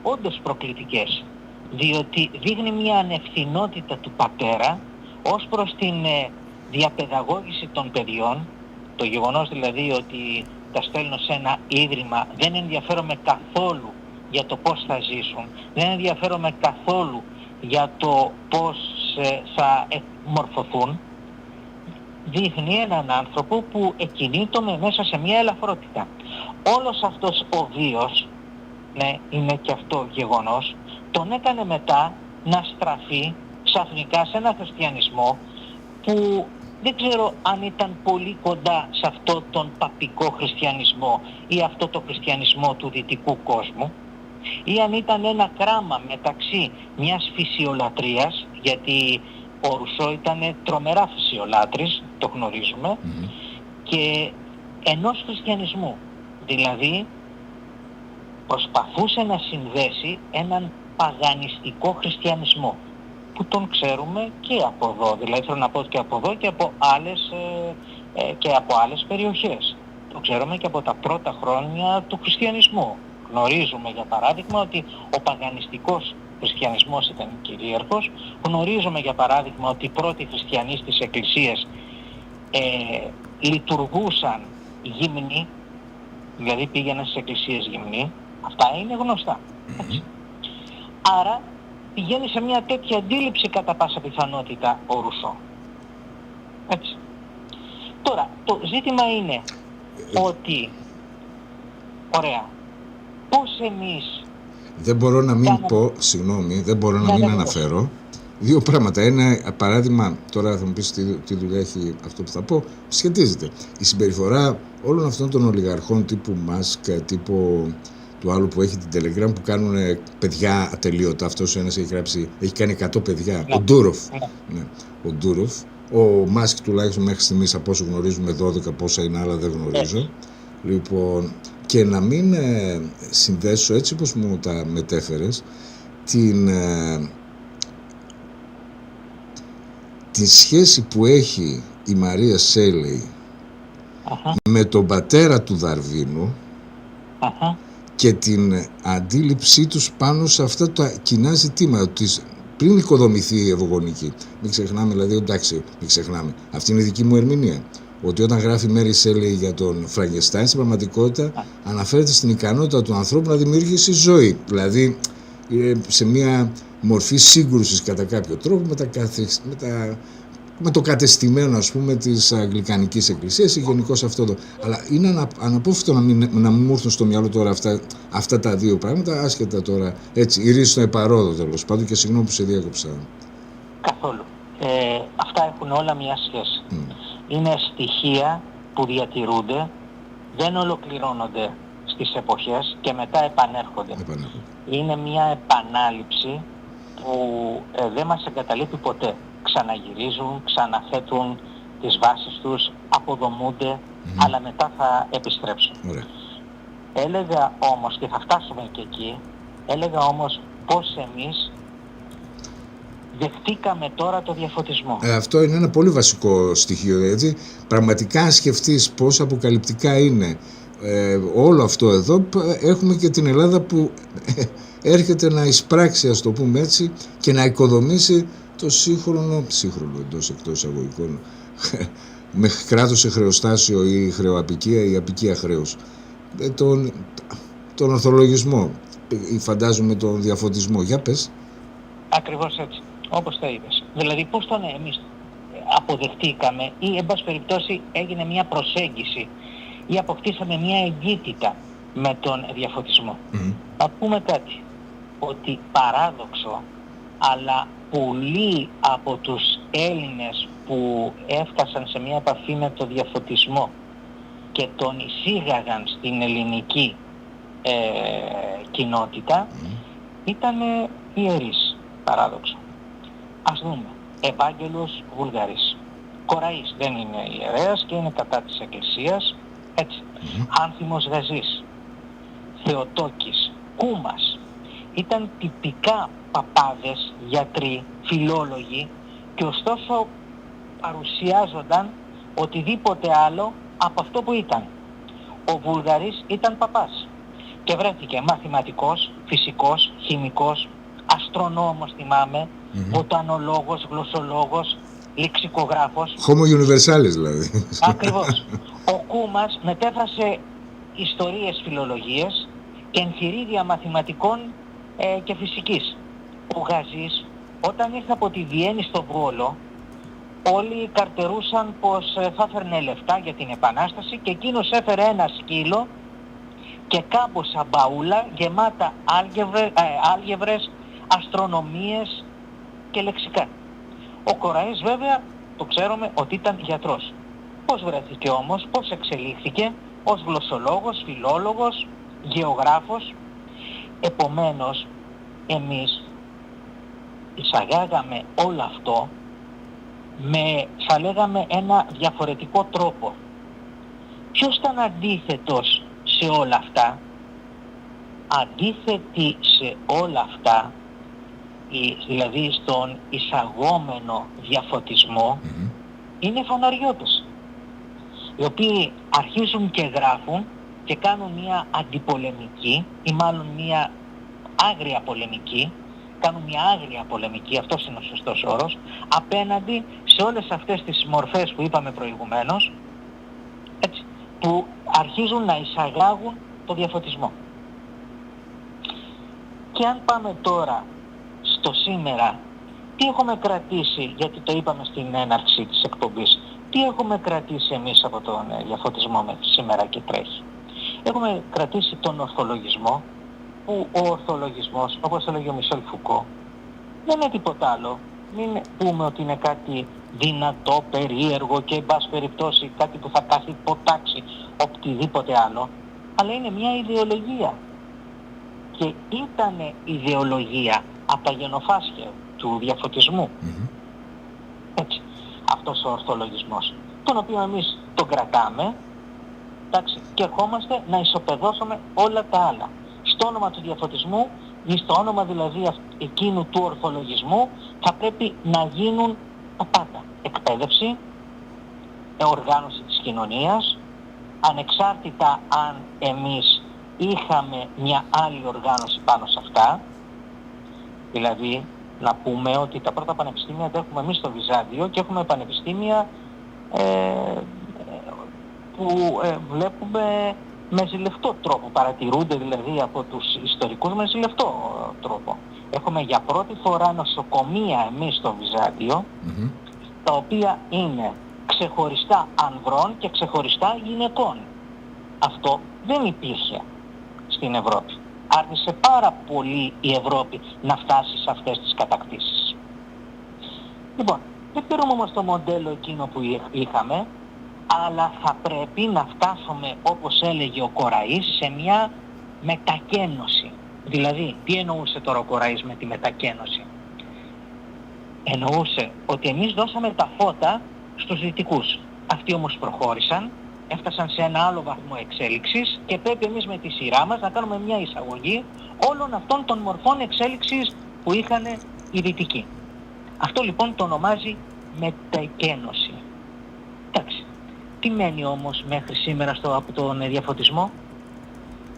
όντως προκλητικές, διότι δείχνει μια ανευθυνότητα του πατέρα ως προς την διαπαιδαγώγηση των παιδιών, το γεγονός δηλαδή ότι τα στέλνω σε ένα ίδρυμα, δεν ενδιαφέρομαι καθόλου για το πώς θα ζήσουν, δεν ενδιαφέρομαι καθόλου για το πώς θα μορφωθούν. Δείχνει έναν άνθρωπο που εκκινήτωμε μέσα σε μια ελαφρότητα. Όλος αυτός ο βίος, ναι, είναι και αυτό γεγονός, τον έκανε μετά να στραφεί ξαφνικά σε ένα χριστιανισμό που δεν ξέρω αν ήταν πολύ κοντά σε αυτό τον παπικό χριστιανισμό ή αυτό το χριστιανισμό του δυτικού κόσμου, ή αν ήταν ένα κράμα μεταξύ μιας φυσιολατρίας, γιατί ο Ρουσό ήταν τρομερά φυσιολάτρης, το γνωρίζουμε, και ενός χριστιανισμού. Δηλαδή προσπαθούσε να συνδέσει έναν παγανιστικό χριστιανισμό που τον ξέρουμε και από εδώ, δηλαδή θέλω να πω και από εδώ και από άλλες περιοχές. Το ξέρουμε και από τα πρώτα χρόνια του χριστιανισμού. Γνωρίζουμε για παράδειγμα ότι ο παγανιστικός χριστιανισμός ήταν κυρίαρχος. Γνωρίζουμε για παράδειγμα ότι οι πρώτοι χριστιανοί στις εκκλησίες λειτουργούσαν γυμνοί, δηλαδή πήγαιναν στις εκκλησίες γυμνοί. Αυτά είναι γνωστά. Έτσι. Άρα πηγαίνει σε μια τέτοια αντίληψη κατά πάσα πιθανότητα ο Ρουσό. Έτσι. Τώρα, το ζήτημα είναι ότι, ωραία, πώς εμείς... Δεν μπορώ να μην πω, συγγνώμη, δεν μπορώ να μην αναφέρω δύο πράγματα. Ένα παράδειγμα, τώρα θα μου πεις τι δουλειά έχει αυτό που θα πω, σχετίζεται. Η συμπεριφορά όλων αυτών των ολιγαρχών τύπου Μάσκ, τύπου του άλλου που έχει την Telegram, που κάνουν παιδιά ατελείωτα. Αυτός ο ένας έχει κάνει 100 παιδιά. Ο Ντούροφ. Ναι. Ο Ντούροφ. Ο Μάσκ τουλάχιστον μέχρι στιγμής από όσο γνωρίζουμε 12, πόσα είναι άλλα δεν γνωρίζω. Λοιπόν, και να μην συνδέσω έτσι όπως μου τα μετέφερες την σχέση που έχει η Μαρία Σέιλεϊ με τον πατέρα του Δαρβίνου και την αντίληψή τους πάνω σε αυτά τα κοινά ζητήματα της, πριν οικοδομηθεί η ευγονική. Μην ξεχνάμε, δηλαδή, εντάξει, μην ξεχνάμε. Αυτή είναι η δική μου ερμηνεία. Ότι όταν γράφει η Μέρι Σέιλεϊ για τον Φραγκεστάιν, στην πραγματικότητα αναφέρεται στην ικανότητα του ανθρώπου να δημιουργήσει ζωή. Δηλαδή, σε μια μορφή σύγκρουσης κατά κάποιο τρόπο με τα με το κατεστημένο, ας πούμε, της Αγγλικανικής Εκκλησίας ή γενικώς αυτό εδώ. Αλλά είναι αναπόφευκτο να μην μου έρθουν στο μυαλό τώρα αυτά τα δύο πράγματα, άσχετα τώρα, έτσι, η ρίση στο επαρόδο τέλος πάντων, και συγγνώμη που σε διάκοψα. Καθόλου. Αυτά έχουν όλα μια σχέση. Είναι στοιχεία που διατηρούνται, δεν ολοκληρώνονται στις εποχές και μετά επανέρχονται. Είναι μια επανάληψη που δεν μας εγκαταλείπει ποτέ. Ξαναγυρίζουν, ξαναθέτουν τις βάσεις τους, αποδομούνται, αλλά μετά θα επιστρέψουν. Ωραία. Έλεγα όμως, και θα φτάσουμε και εκεί, έλεγα όμως πώς εμείς δεχτήκαμε τώρα το διαφωτισμό. Αυτό είναι ένα πολύ βασικό στοιχείο, έτσι. Πραγματικά, αν σκεφτείς πόσο αποκαλυπτικά είναι όλο αυτό εδώ, έχουμε και την Ελλάδα που έρχεται να εισπράξει, ας το πούμε έτσι, και να οικοδομήσει το σύγχρονο εντός εκτός εισαγωγικών, με κράτος σε χρεοστάσιο ή χρεοαπικία ή απικία χρέους, τον ορθολογισμό, φαντάζομαι τον διαφωτισμό. Για πες. Ακριβώς έτσι, όπως το είπες. Δηλαδή πώς τον εμείς αποδεχτήκαμε ή εν πάση περιπτώσει έγινε μια προσέγγιση ή αποκτήσαμε μια εγκύτητα με τον διαφωτισμό. Να πούμε κάτι, ότι παράδοξο, αλλά πολλοί από τους Έλληνες που έφτασαν σε μια επαφή με το διαφωτισμό και τον εισήγαγαν στην ελληνική κοινότητα ήταν ιερείς, παράδοξο. Ας δούμε, Ευάγγελος Βουλγαρής. Κοραής δεν είναι ιερέας και είναι κατά της Εκκλησίας, έτσι. Άνθιμος Γαζής, Θεοτόκης, Κούμας. Ήταν τυπικά παπάδες, γιατροί, φιλόλογοι και ωστόσο παρουσιάζονταν οτιδήποτε άλλο από αυτό που ήταν. Ο Βουλγαρής ήταν παπάς και βρέθηκε μαθηματικός, φυσικός, χημικός, αστρονόμος θυμάμαι, βοτανολόγος, γλωσσολόγος, λεξικογράφος. Homo universalis δηλαδή. Ακριβώς. Ο Κούμας μετέφρασε ιστορίες φιλολογίες και εγχειρίδια μαθηματικών και φυσικής. Ο Γαζής, όταν ήρθε από τη Βιέννη στο Βόλο, όλοι καρτερούσαν πως θα φέρνε λεφτά για την Επανάσταση και εκείνος έφερε ένα σκύλο και κάμποσα μπαούλα γεμάτα άλγευρες, αστρονομίες και λεξικά. Ο Κοραής βέβαια το ξέρουμε ότι ήταν γιατρός. Πώς βρέθηκε όμως, πώς εξελίχθηκε ως γλωσσολόγος, φιλόλογος, γεωγράφος. Επομένως, εμείς εισαγάγαμε όλο αυτό με, θα λέγαμε, ένα διαφορετικό τρόπο. Ποιος ήταν αντίθετος σε όλα αυτά? Αντίθετη σε όλα αυτά, δηλαδή στον εισαγόμενο διαφωτισμό, είναι φαναριώτες, οι οποίοι αρχίζουν και γράφουν και κάνουν μια αντιπολεμική ή μάλλον μια άγρια πολεμική, κάνουν μια άγρια πολεμική, αυτός είναι ο σωστός όρος, απέναντι σε όλες αυτές τις μορφές που είπαμε προηγουμένως, έτσι, που αρχίζουν να εισαγάγουν το διαφωτισμό. Και αν πάμε τώρα στο σήμερα, τι έχουμε κρατήσει, γιατί το είπαμε στην έναρξη της εκπομπής, τι έχουμε κρατήσει εμείς από τον διαφωτισμό μέχρι σήμερα και τρέχει? Έχουμε κρατήσει τον ορθολογισμό, που ο ορθολογισμός, όπως έλεγε ο Μισελ Φουκώ, δεν είναι τίποτα άλλο. Μην πούμε ότι είναι κάτι δυνατό, περίεργο και εν πάση περιπτώσει κάτι που θα κάνει ποτάξει οτιδήποτε άλλο, αλλά είναι μια ιδεολογία. Και ήταν ιδεολογία από τα γενοφάσια του διαφωτισμού. Έτσι, αυτός ο ορθολογισμός, τον οποίο εμείς τον κρατάμε, εντάξει, και ερχόμαστε να ισοπεδώσουμε όλα τα άλλα. Στο όνομα του διαφωτισμού ή στο όνομα δηλαδή εκείνου του ορθολογισμού θα πρέπει να γίνουν τα πάντα. Εκπαίδευση, οργάνωση της κοινωνίας, ανεξάρτητα αν εμείς είχαμε μια άλλη οργάνωση πάνω σε αυτά. Δηλαδή να πούμε ότι τα πρώτα πανεπιστήμια τα έχουμε εμείς στο Βυζάντιο και έχουμε πανεπιστήμια που βλέπουμε με ζηλευτό τρόπο, παρατηρούνται δηλαδή από τους ιστορικούς με ζηλευτό τρόπο. Έχουμε για πρώτη φορά νοσοκομεία εμείς στο Βυζάντιο, τα οποία είναι ξεχωριστά ανδρών και ξεχωριστά γυναικών. Αυτό δεν υπήρχε στην Ευρώπη. Άρνησε πάρα πολύ η Ευρώπη να φτάσει σε αυτές τις κατακτήσεις. Λοιπόν, δεν πήραμε όμως το μοντέλο εκείνο που είχαμε, αλλά θα πρέπει να φτάσουμε, όπως έλεγε ο Κοραής, σε μια μετακένωση. Δηλαδή, τι εννοούσε τώρα ο Κοραής με τη μετακένωση? Εννοούσε ότι εμείς δώσαμε τα φώτα στους δυτικούς. Αυτοί όμως προχώρησαν, έφτασαν σε ένα άλλο βαθμό εξέλιξης και πρέπει εμείς με τη σειρά μας να κάνουμε μια εισαγωγή όλων αυτών των μορφών εξέλιξης που είχαν οι δυτικοί. Αυτό λοιπόν το ονομάζει μετακένωση. Εντάξει. Τι μένει όμως μέχρι σήμερα από τον διαφωτισμό?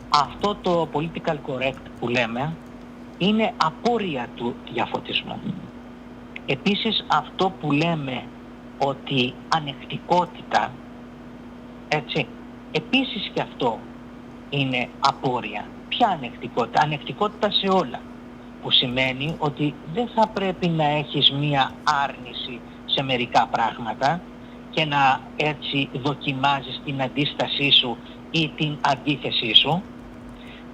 Αυτό το political correct που λέμε είναι απόρρια του διαφωτισμού. Επίσης αυτό που λέμε ότι ανεκτικότητα, έτσι, επίσης και αυτό είναι απόρρια. Ποια ανεκτικότητα? Ανεκτικότητα σε όλα. Που σημαίνει ότι δεν θα πρέπει να έχεις μία άρνηση σε μερικά πράγματα και να έτσι δοκιμάζεις την αντίστασή σου ή την αντίθεσή σου.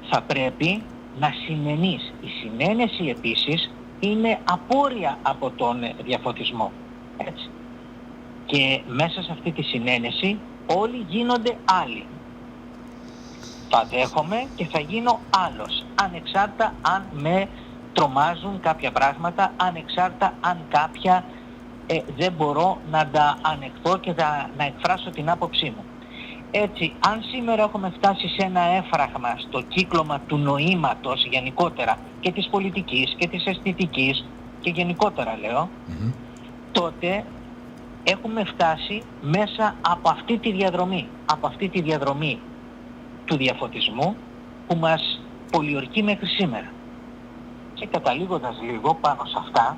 Θα πρέπει να συνενείς. Η συνένεση επίσης είναι απόρρια από τον διαφωτισμό. Έτσι. Και μέσα σε αυτή τη συνένεση όλοι γίνονται άλλοι. Θα δέχομαι και θα γίνω άλλος, ανεξάρτητα αν με τρομάζουν κάποια πράγματα, ανεξάρτητα αν κάποια δεν μπορώ να τα ανεχθώ και να εκφράσω την άποψή μου. Έτσι, αν σήμερα έχουμε φτάσει σε ένα έμφραγμα στο κύκλωμα του νοήματος γενικότερα και της πολιτικής και της αισθητικής και γενικότερα λέω, τότε έχουμε φτάσει μέσα από αυτή τη διαδρομή, του διαφωτισμού που μας πολιορκεί μέχρι σήμερα. Και καταλήγοντας λίγο πάνω σε αυτά,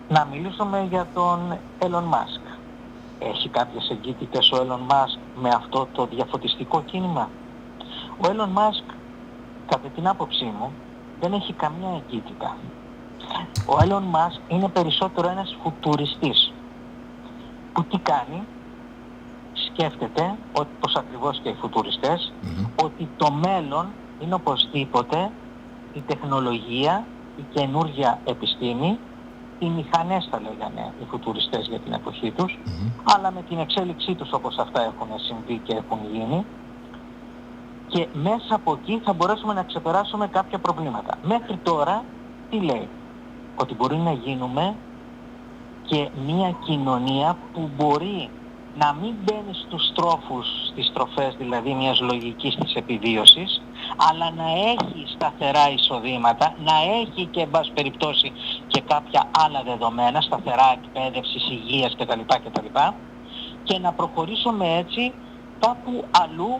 να μιλήσουμε για τον Elon Musk. Έχει κάποιες εγκύτητες ο Elon Musk με αυτό το διαφωτιστικό κίνημα? Ο Elon Musk, κατά την άποψή μου, δεν έχει καμιά εγκύτητα. Ο Elon Musk είναι περισσότερο ένας φουτουριστής που τι κάνει? Σκέφτεται, πως ακριβώς και οι φουτουριστές, ότι το μέλλον είναι οπωσδήποτε η τεχνολογία, η καινούργια επιστήμη, οι μηχανές θα λέγανε οι φουτουριστές για την εποχή τους, αλλά με την εξέλιξή τους όπως αυτά έχουν συμβεί και έχουν γίνει, και μέσα από εκεί θα μπορέσουμε να ξεπεράσουμε κάποια προβλήματα. Μέχρι τώρα τι λέει? Ότι μπορεί να γίνουμε και μια κοινωνία που μπορεί να μην μπαίνει στους τρόφους, στις τροφές δηλαδή μιας λογικής της επιβίωσης, αλλά να έχει σταθερά εισοδήματα, να έχει και εν πάση περιπτώσει και κάποια άλλα δεδομένα, σταθερά εκπαίδευσης, υγείας κτλ. Και να προχωρήσουμε έτσι κάπου αλλού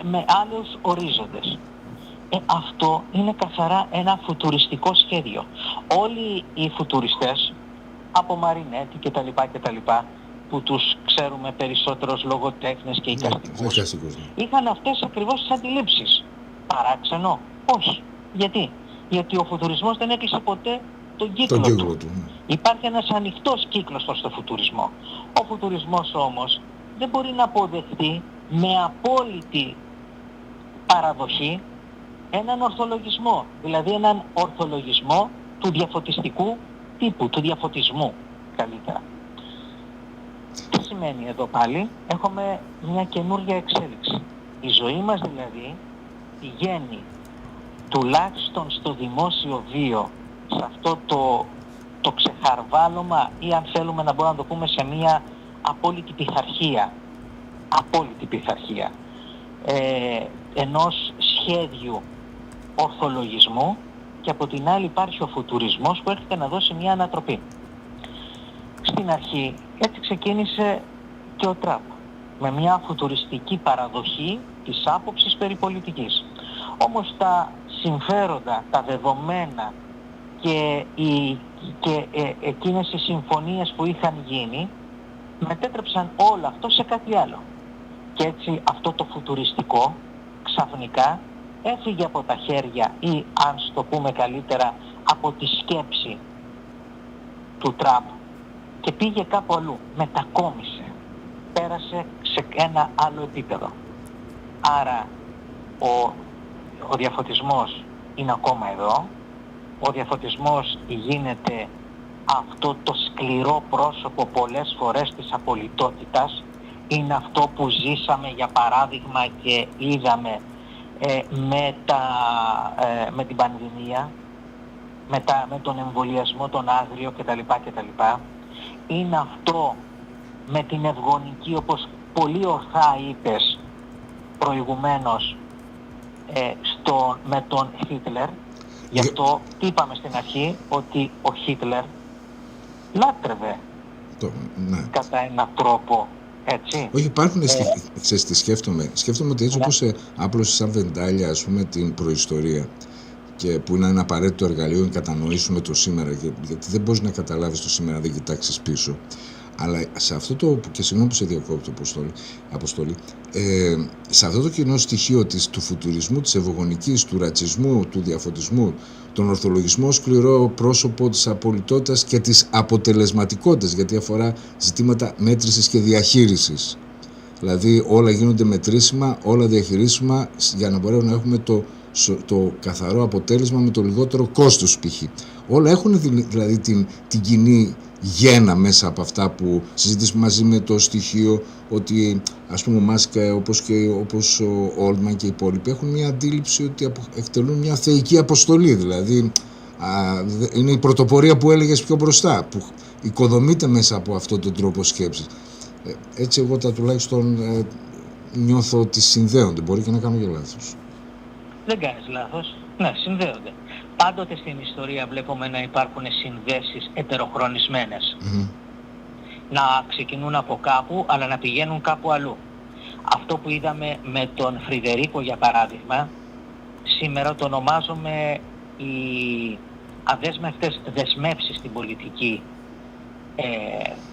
με άλλους ορίζοντες. Αυτό είναι καθαρά ένα φουτουριστικό σχέδιο. Όλοι οι φουτουριστές, από Μαρινέτη κτλ, που τους ξέρουμε περισσότερος λογοτέχνες και εικαστικούς, είχαν αυτές ακριβώς τις αντιλήψεις. Παράξενο? Όχι. Γιατί ο φουτουρισμός δεν έκλεισε ποτέ τον κύκλο του. Υπάρχει ένας ανοιχτός κύκλος προς το φουτουρισμό. Ο φουτουρισμός όμως δεν μπορεί να αποδεχτεί με απόλυτη παραδοχή έναν ορθολογισμό, δηλαδή έναν ορθολογισμό του διαφωτιστικού τύπου, του διαφωτισμού καλύτερα. Τι σημαίνει εδώ πάλι? Έχουμε μια καινούργια εξέλιξη. Η ζωή μας δηλαδή πηγαίνει τουλάχιστον στο δημόσιο βίο, σε αυτό το ξεχαρβάλωμα, ή αν θέλουμε να μπορούμε να το πούμε σε μια απόλυτη πειθαρχία ενός σχέδιου ορθολογισμού, και από την άλλη υπάρχει ο φουτουρισμός που έρχεται να δώσει μια ανατροπή. Στην αρχή έτσι ξεκίνησε και ο Τραμπ, με μια φουτουριστική παραδοχή της άποψης περί πολιτικής. Όμως τα συμφέροντα, τα δεδομένα και εκείνες οι συμφωνίες που είχαν γίνει μετέτρεψαν όλο αυτό σε κάτι άλλο. Και έτσι αυτό το φουτουριστικό ξαφνικά έφυγε από τα χέρια, ή αν το πούμε καλύτερα από τη σκέψη του Τραμπ και πήγε κάπου αλλού, μετακόμισε, πέρασε σε ένα άλλο επίπεδο. Άρα ο διαφωτισμός είναι ακόμα εδώ, ο διαφωτισμός γίνεται αυτό το σκληρό πρόσωπο πολλές φορές της απολυτότητας, είναι αυτό που ζήσαμε για παράδειγμα και είδαμε με την πανδημία, με τον εμβολιασμό, τον άγριο κτλ. Είναι αυτό με την ευγονική, όπως πολύ ορθά είπες προηγουμένως, με τον Χίτλερ. Γι' αυτό είπαμε στην αρχή ότι ο Χίτλερ λάτρευε κατά έναν τρόπο, έτσι. Όχι, υπάρχουν, ξέρεις τι σκέφτομαι. Σκέφτομαι ότι έτσι όπως άπλωσε σαν βεντάλια, ας πούμε, την προϊστορία, και που είναι ένα απαραίτητο εργαλείο να κατανοήσουμε το σήμερα, γιατί δεν μπορείς να καταλάβεις το σήμερα, δεν κοιτάξεις πίσω. Αλλά σε αυτό το, και συγγνώμη που σε διακόπτω, Αποστόλη, σε αυτό το κοινό στοιχείο του φουτουρισμού, της ευωγονικής, του ρατσισμού, του διαφωτισμού, τον ορθολογισμό σκληρό πρόσωπο της απολυτότητας και της αποτελεσματικότητας, γιατί αφορά ζητήματα μέτρησης και διαχείρισης. Δηλαδή όλα γίνονται μετρήσιμα, όλα διαχειρίσιμα, για να μπορέσουμε να έχουμε το καθαρό αποτέλεσμα με το λιγότερο κόστος π.χ. Όλα έχουν δηλαδή την κοινή γένα μέσα από αυτά που συζητήσουμε, μαζί με το στοιχείο ότι, ας πούμε, ο Μάσκ όπως ο Όλτμαν και οι υπόλοιποι έχουν μια αντίληψη ότι εκτελούν μια θεϊκή αποστολή, δηλαδή είναι η πρωτοπορία που έλεγες πιο μπροστά, που οικοδομείται μέσα από αυτόν τον τρόπο σκέψης. Έτσι εγώ τουλάχιστον νιώθω ότι συνδέονται, μπορεί και να κάνω και λάθος. Δεν κάνεις λάθος, ναι, συνδέονται. Πάντοτε στην ιστορία βλέπουμε να υπάρχουν συνδέσεις ετεροχρονισμένες. Mm-hmm. Να ξεκινούν από κάπου, αλλά να πηγαίνουν κάπου αλλού. Αυτό που είδαμε με τον Φρυδερίκο, για παράδειγμα, σήμερα το ονομάζουμε οι αδέσμευτες δεσμεύσεις στην πολιτική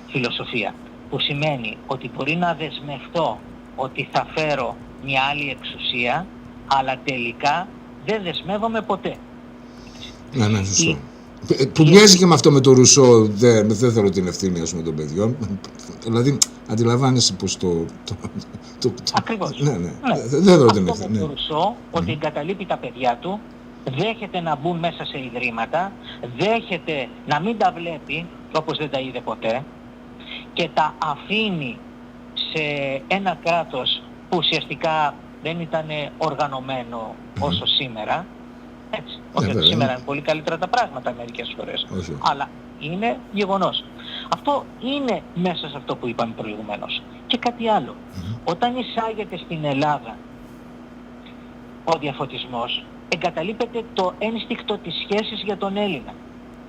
φιλοσοφία. Που σημαίνει ότι μπορεί να δεσμευτώ ότι θα φέρω μια άλλη εξουσία, αλλά τελικά δεν δεσμεύομαι ποτέ. Ναι, σωστό. Που μοιάζει και με αυτό με το Ρουσό, δεν θέλω την ευθύνη, ας πούμε, των παιδιών. Δηλαδή, αντιλαμβάνεσαι πως Ακριβώς. Ναι. Δεν θέλω την ευθύνη. Αυτό με το Ρουσό, ότι εγκαταλείπει τα παιδιά του, δέχεται να μπουν μέσα σε ιδρύματα, δέχεται να μην τα βλέπει, όπως δεν τα είδε ποτέ, και τα αφήνει σε ένα κράτος που ουσιαστικά δεν ήταν οργανωμένο όσο σήμερα. Έτσι. Όχι ότι σήμερα είναι πολύ καλύτερα τα πράγματα μερικές φορές. Αλλά είναι γεγονός. Αυτό είναι μέσα σε αυτό που είπαμε προηγουμένως. Και κάτι άλλο. Όταν εισάγεται στην Ελλάδα ο διαφωτισμός, εγκαταλείπεται το ένστικτο της σχέσης για τον Έλληνα.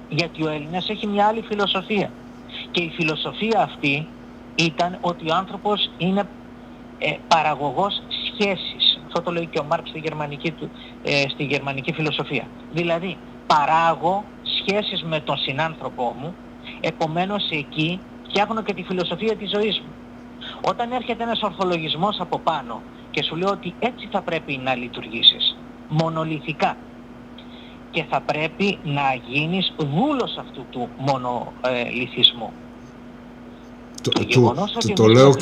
Γιατί ο Έλληνας έχει μια άλλη φιλοσοφία. Και η φιλοσοφία αυτή ήταν ότι ο άνθρωπος είναι παραγωγός σχέσης. Αυτό το λέει και ο Μάρξ στη γερμανική φιλοσοφία. Δηλαδή, παράγω σχέσεις με τον συνάνθρωπό μου, επομένως εκεί φτιάχνω και τη φιλοσοφία της ζωής μου. Όταν έρχεται ένας ορθολογισμός από πάνω και σου λέει ότι έτσι θα πρέπει να λειτουργήσεις, μονολυθικά, και θα πρέπει να γίνεις δούλος αυτού του μονολυθισμού. Το λέω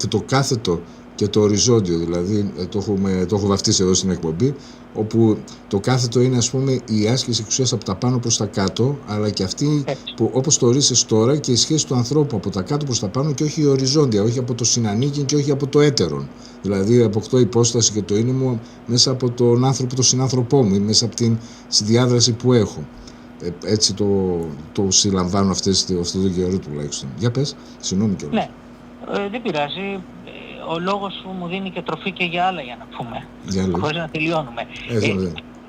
το κάθετο και το οριζόντιο, δηλαδή το έχω βαφτίσει εδώ στην εκπομπή, όπου το κάθετο είναι, ας πούμε, η άσκηση εξουσίας από τα πάνω προς τα κάτω, αλλά και αυτή που, όπως το ορίσεις τώρα, και η σχέση του ανθρώπου από τα κάτω προς τα πάνω, και όχι η οριζόντια, όχι από το συνανίκη και όχι από το έτερον. Δηλαδή αποκτώ υπόσταση και το είναι μου μέσα από τον άνθρωπο, τον συνάνθρωπό μου, μέσα από την διάδραση που έχω. Έτσι το συλλαμβάνω αυτό το καιρό τουλάχιστον. Για πες, συγγνώμη κιόλας. Ναι, δεν πειράζει. Ο λόγος σου μου δίνει και τροφή και για άλλα, για να πούμε. Χωρίς να τελειώνουμε.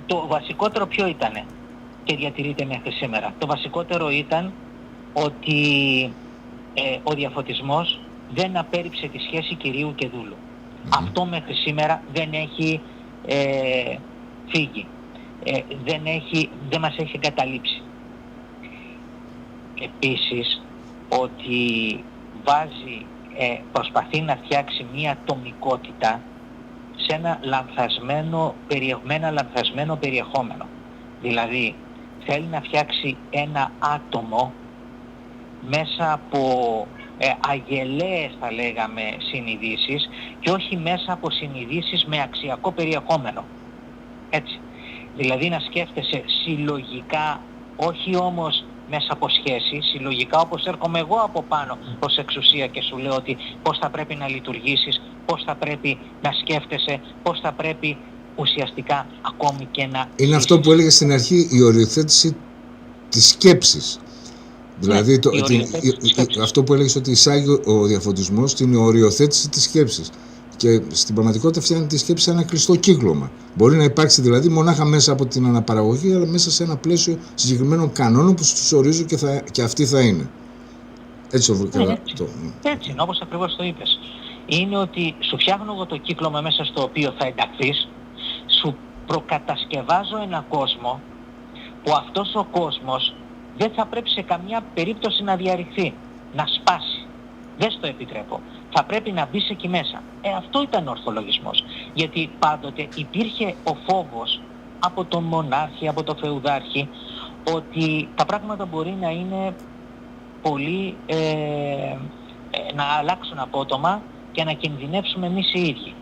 Το βασικότερο ποιο ήτανε και διατηρείται μέχρι σήμερα? Το βασικότερο ήταν ότι ο διαφωτισμός δεν απέρριψε τη σχέση κυρίου και δούλου. Αυτό μέχρι σήμερα δεν έχει φύγει. Δεν μας έχει εγκαταλείψει. Επίσης, ότι προσπαθεί να φτιάξει μία ατομικότητα σε ένα λανθασμένο περιεχόμενο. Δηλαδή, θέλει να φτιάξει ένα άτομο μέσα από αγελαίες, θα λέγαμε, συνειδήσεις και όχι μέσα από συνειδήσεις με αξιακό περιεχόμενο. Έτσι. Δηλαδή να σκέφτεσαι συλλογικά, όχι όμως μέσα από σχέση, συλλογικά όπως έρχομαι εγώ από πάνω ως εξουσία και σου λέω ότι πώς θα πρέπει να λειτουργήσεις, πώς θα πρέπει να σκέφτεσαι, πώς θα πρέπει ουσιαστικά ακόμη και να... Είναι αυτό που έλεγε στην αρχή, η οριοθέτηση της σκέψης. Δηλαδή αυτό που έλεγες ότι εισάγει ο διαφωτισμός στην οριοθέτηση της σκέψης. Και στην πραγματικότητα φτιάχνει τη σκέψη σε ένα κλειστό κύκλωμα. Μπορεί να υπάρξει δηλαδή μονάχα μέσα από την αναπαραγωγή, αλλά μέσα σε ένα πλαίσιο συγκεκριμένων κανόνων που τους ορίζω και αυτοί θα είναι. Έτσι το βρήκα. Έτσι είναι, όπως ακριβώς το είπες. Είναι ότι σου φτιάχνω εγώ το κύκλωμα μέσα στο οποίο θα ενταχθείς, σου προκατασκευάζω ένα κόσμο που αυτός ο κόσμος δεν θα πρέπει σε καμιά περίπτωση να διαρριχθεί, να σπάσει. Δεν στο επιτρέπω. Θα πρέπει να μπεις εκεί μέσα. Αυτό ήταν ο ορθολογισμός. Γιατί πάντοτε υπήρχε ο φόβος από τον μονάρχη, από τον φεουδάρχη, ότι τα πράγματα μπορεί να είναι πολύ, να αλλάξουν απότομα και να κινδυνεύσουμε εμείς οι ίδιοι.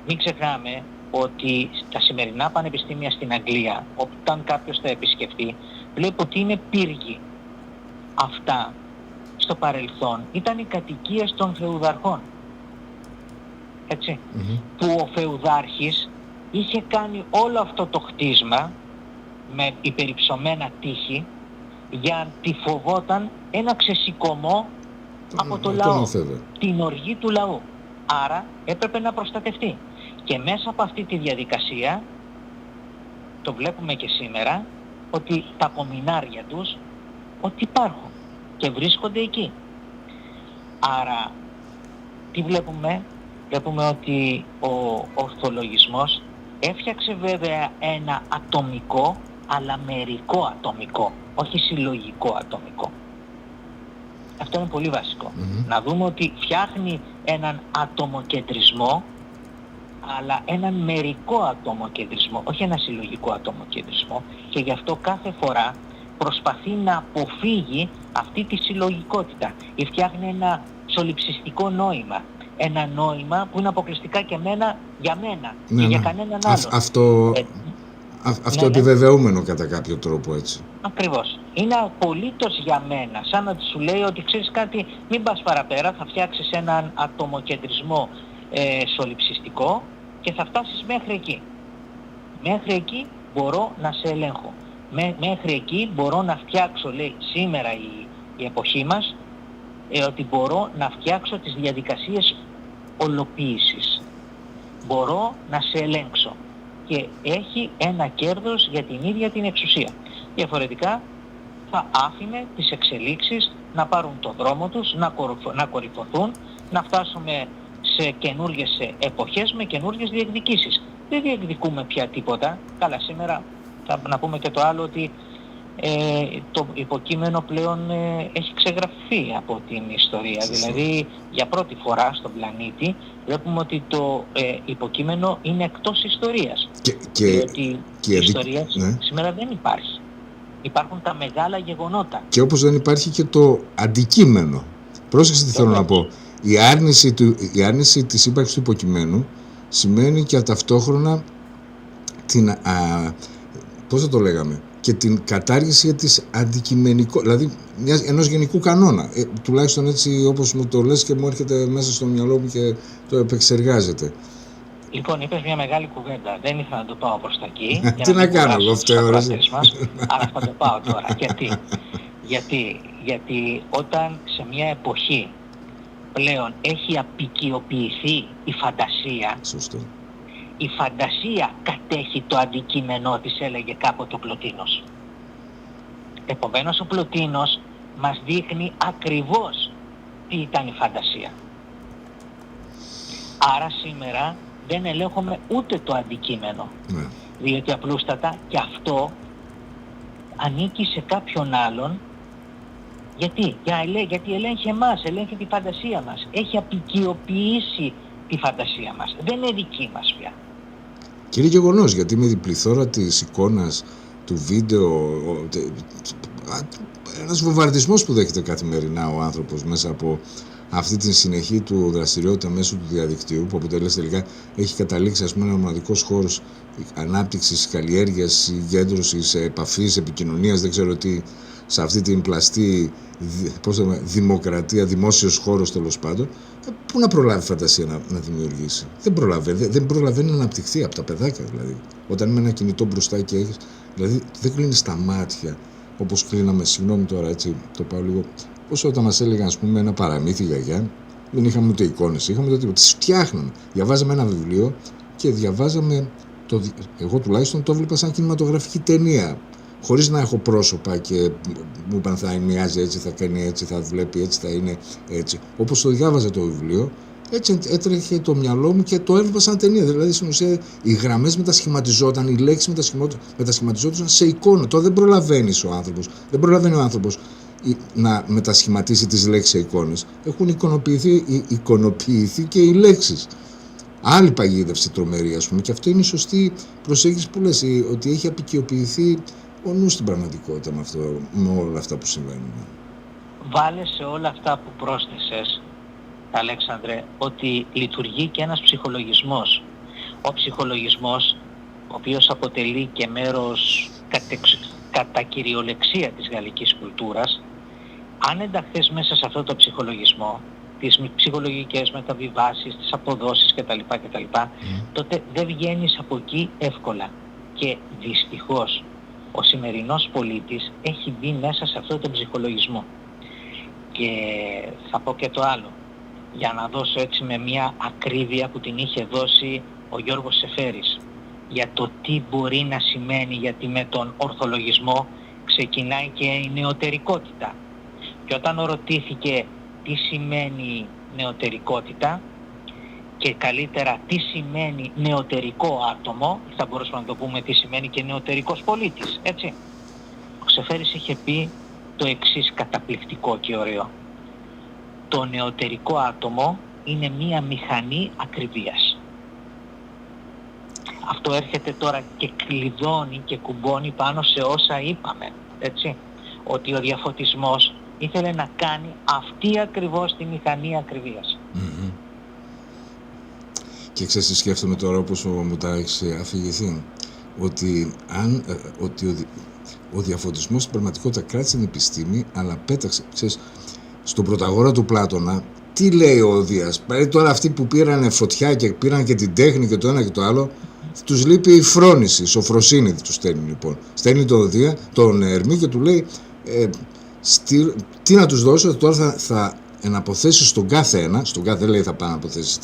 Μην ξεχνάμε ότι στα σημερινά πανεπιστήμια στην Αγγλία, όταν κάποιος τα επισκεφτεί, βλέπει ότι είναι πύργοι. Αυτά στο παρελθόν ήταν οι κατοικίες των φεουδαρχών. Έτσι. Που ο φεουδάρχης είχε κάνει όλο αυτό το χτίσμα με υπερυψωμένα τείχη για να φοβόταν ένα ξεσηκωμό από το λαό, την οργή του λαού. Άρα έπρεπε να προστατευτεί. Και μέσα από αυτή τη διαδικασία, το βλέπουμε και σήμερα, ότι τα κομινάρια τους ότι υπάρχουν και βρίσκονται εκεί. Άρα τι βλέπουμε? Βλέπουμε ότι ο ορθολογισμός έφτιαξε βέβαια ένα ατομικό, αλλά μερικό ατομικό, όχι συλλογικό ατομικό. Αυτό είναι πολύ βασικό. Να δούμε ότι φτιάχνει έναν ατομοκεντρισμό, αλλά έναν μερικό ατομοκεντρισμό, όχι ένα συλλογικό ατομοκεντρισμό, και γι' αυτό κάθε φορά προσπαθεί να αποφύγει αυτή τη συλλογικότητα ή φτιάχνει ένα σοληψιστικό νόημα. Ένα νόημα που είναι αποκλειστικά και για μένα και για κανέναν άλλον. Αυτό επιβεβαιούμενο κατά κάποιο τρόπο, έτσι. Ακριβώς. Είναι απολύτως για μένα. Σαν να σου λέει ότι ξέρεις κάτι, μην πας παραπέρα, θα φτιάξεις έναν ατομοκεντρισμό σοληψιστικό και θα φτάσεις μέχρι εκεί. Μέχρι εκεί μπορώ να σε ελέγχω. Μέχρι εκεί μπορώ να φτιάξω, λέει σήμερα η εποχή μας, ότι μπορώ να φτιάξω τις διαδικασίες ολοποίησης. Μπορώ να σε ελέγξω. Και έχει ένα κέρδος για την ίδια την εξουσία. Διαφορετικά θα άφηνε τις εξελίξεις να πάρουν το δρόμο τους, να κορυφωθούν, να φτάσουμε σε καινούργιες εποχές με καινούργιες διεκδικήσεις. Δεν διεκδικούμε πια τίποτα. Καλά, σήμερα θα να πούμε και το άλλο, ότι το υποκείμενο πλέον έχει ξεγραφεί από την ιστορία. Δηλαδή για πρώτη φορά στον πλανήτη βλέπουμε ότι το υποκείμενο είναι εκτός ιστορίας. Διότι η ιστορία σήμερα δεν υπάρχει. Υπάρχουν τα μεγάλα γεγονότα. Και όπως δεν υπάρχει και το αντικείμενο. Πρόσεξε τι θέλω να πω. Η άρνηση της ύπαρξης του υποκειμένου σημαίνει και ταυτόχρονα την, πώς θα το λέγαμε, και την κατάργηση της αντικειμενικότητας, δηλαδή ενός γενικού κανόνα. Τουλάχιστον έτσι όπως μου το λες και μου έρχεται μέσα στο μυαλό μου και το επεξεργάζεται. Λοιπόν, είπες μια μεγάλη κουβέντα. Δεν ήθελα να το πάω προς τα εκεί. Τι να κάνω εγώ φταίω. Αλλά θα το πάω τώρα. Γιατί όταν σε μια εποχή πλέον έχει απικιοποιηθεί η φαντασία, σωστό, η φαντασία κατέχει το αντικείμενό της, έλεγε κάποτε ο Πλωτίνος. Επομένως ο Πλωτίνος μας δείχνει ακριβώς τι ήταν η φαντασία. Άρα σήμερα δεν ελέγχουμε ούτε το αντικείμενο. Ναι. Διότι απλούστατα και αυτό ανήκει σε κάποιον άλλον. Γιατί ελέγχει εμάς, ελέγχει τη φαντασία μας. Έχει απικιοποιήσει τη φαντασία μας. Δεν είναι δική μας πια. Και είναι γεγονός, γιατί με την πληθώρα της εικόνας, του βίντεο, ένας βομβαρδισμός που δέχεται καθημερινά ο άνθρωπος μέσα από αυτή τη συνεχή του δραστηριότητα μέσω του διαδικτύου, που αποτελέσει τελικά, έχει καταλήξει, ας πούμε, ένα μοναδικός χώρος ανάπτυξης, καλλιέργειας, συγκέντρωσης, επαφής, επικοινωνίας, δεν ξέρω τι, σε αυτή την πλαστή δημοκρατία, δημόσιος χώρος τέλος πάντων. Πού να προλάβει φαντασία να δημιουργήσει? Δεν προλαβαίνει να αναπτυχθεί από τα παιδάκια, δηλαδή. Όταν με ένα κινητό μπροστά και έχεις, δηλαδή δεν κλείνεις τα μάτια όπως κλείναμε, συγγνώμη τώρα, έτσι το πάω λίγο. Όσο όταν μας έλεγαν, ας πούμε, ένα παραμύθι γιαγιά, δεν είχαμε ούτε εικόνες, είχαμε ούτε τίποτα. Τις φτιάχναμε. Διαβάζαμε ένα βιβλίο και διαβάζαμε. Εγώ τουλάχιστον το έβλεπα σαν κινηματογραφική ταινία. Χωρίς να έχω πρόσωπα και μου είπαν θα μοιάζει έτσι, θα κάνει έτσι, θα βλέπει έτσι, θα είναι έτσι. Όπως το διάβαζα το βιβλίο, έτσι έτρεχε το μυαλό μου και το έβλεπα σαν ταινία. Δηλαδή στην ουσία οι γραμμές μετασχηματιζόταν, οι λέξεις μετασχηματιζόταν σε εικόνα. Τώρα δεν προλαβαίνει ο άνθρωπος να μετασχηματίσει τις λέξεις σε εικόνες. Έχουν εικονοποιηθεί και οι λέξεις. Άλλη παγίδευση τρομερή, ας πούμε, και αυτό είναι η σωστή προσέγγιση που λες, ότι έχει απικιοποιηθεί ο νους στην πραγματικότητα με όλα αυτά που συμβαίνουν. Βάλε σε όλα αυτά που πρόσθεσες, Αλέξανδρε, ότι λειτουργεί και ένας ψυχολογισμός. Ο ψυχολογισμός, ο οποίος αποτελεί και μέρος κατά κυριολεξία της γαλλικής κουλτούρας, αν ενταχθείς μέσα σε αυτό το ψυχολογισμό, τις ψυχολογικές μεταβιβάσεις, τις αποδόσεις κτλ. Τότε δεν βγαίνεις από εκεί εύκολα. Και δυστυχώς ο σημερινός πολίτης έχει μπει μέσα σε αυτό τον ψυχολογισμό. Και θα πω και το άλλο, για να δώσω έτσι με μια ακρίβεια που την είχε δώσει ο Γιώργος Σεφέρης, για το τι μπορεί να σημαίνει, γιατί με τον ορθολογισμό ξεκινάει και η νεωτερικότητα. Και όταν ρωτήθηκε τι σημαίνει νεωτερικότητα και καλύτερα τι σημαίνει νεωτερικό άτομο, θα μπορούσαμε να το πούμε τι σημαίνει και νεωτερικός πολίτης, έτσι. Ο Ξεφέρης είχε πει το εξής καταπληκτικό και ωραίο. Το νεωτερικό άτομο είναι μία μηχανή ακριβίας. Αυτό έρχεται τώρα και κλειδώνει και κουμπώνει πάνω σε όσα είπαμε, έτσι. Ότι ο διαφωτισμός ήθελε να κάνει αυτή ακριβώς τη μηχανή ακριβίας. Mm-hmm. Και ξέρεις τι σκέφτομαι τώρα, όπως μου τα έχεις αφηγηθεί, ότι ο διαφωτισμός στην πραγματικότητα κράτησε την επιστήμη, αλλά πέταξε, ξέρεις, στον Πρωταγόρα του Πλάτωνα, τι λέει ο Οδείας? Δηλαδή τώρα αυτοί που πήραν φωτιά και πήραν και την τέχνη και το ένα και το άλλο, τους λείπει η φρόνηση, η σοφροσύνη τους στέλνει λοιπόν. Στέλνει τον Οδεία, τον Ερμή και του λέει τι να τους δώσω, τώρα θα εναποθέσει στον κάθε ένα, στον κάθε λέει θα πάει να αποθέσει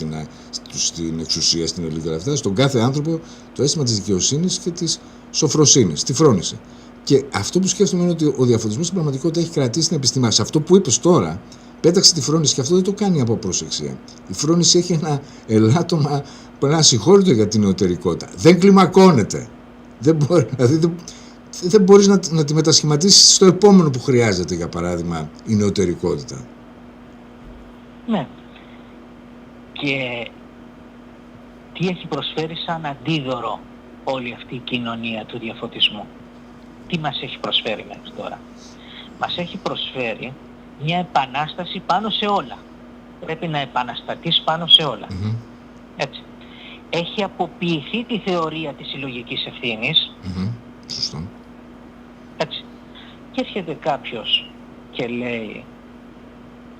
στην εξουσία, στην ελληνική λεφτά, στον κάθε άνθρωπο το αίσθημα της δικαιοσύνης και της σοφροσύνης, τη φρόνηση. Και αυτό που σκέφτομαι είναι ότι ο διαφωτισμός στην πραγματικότητα έχει κρατήσει την επιστήμη. Σε αυτό που είπες τώρα, πέταξε τη φρόνηση και αυτό δεν το κάνει από προσεξία. Η φρόνηση έχει ένα ελάττωμα, ένα συγχώρητο για την νεωτερικότητα. Δεν κλιμακώνεται. Δεν μπορείς να τη μετασχηματίσεις στο επόμενο που χρειάζεται, για παράδειγμα, η νεωτερικότητα. Ναι. Και τι έχει προσφέρει σαν αντίδωρο όλη αυτή η κοινωνία του διαφωτισμού? Τι μας έχει προσφέρει μέχρι τώρα? Μας έχει προσφέρει μια επανάσταση πάνω σε όλα. Πρέπει να επαναστατείς πάνω σε όλα. Mm-hmm. Έτσι. Έχει αποποιηθεί τη θεωρία της συλλογικής ευθύνης. Mm-hmm. Σωστό. Έτσι. Και έρχεται κάποιος και λέει,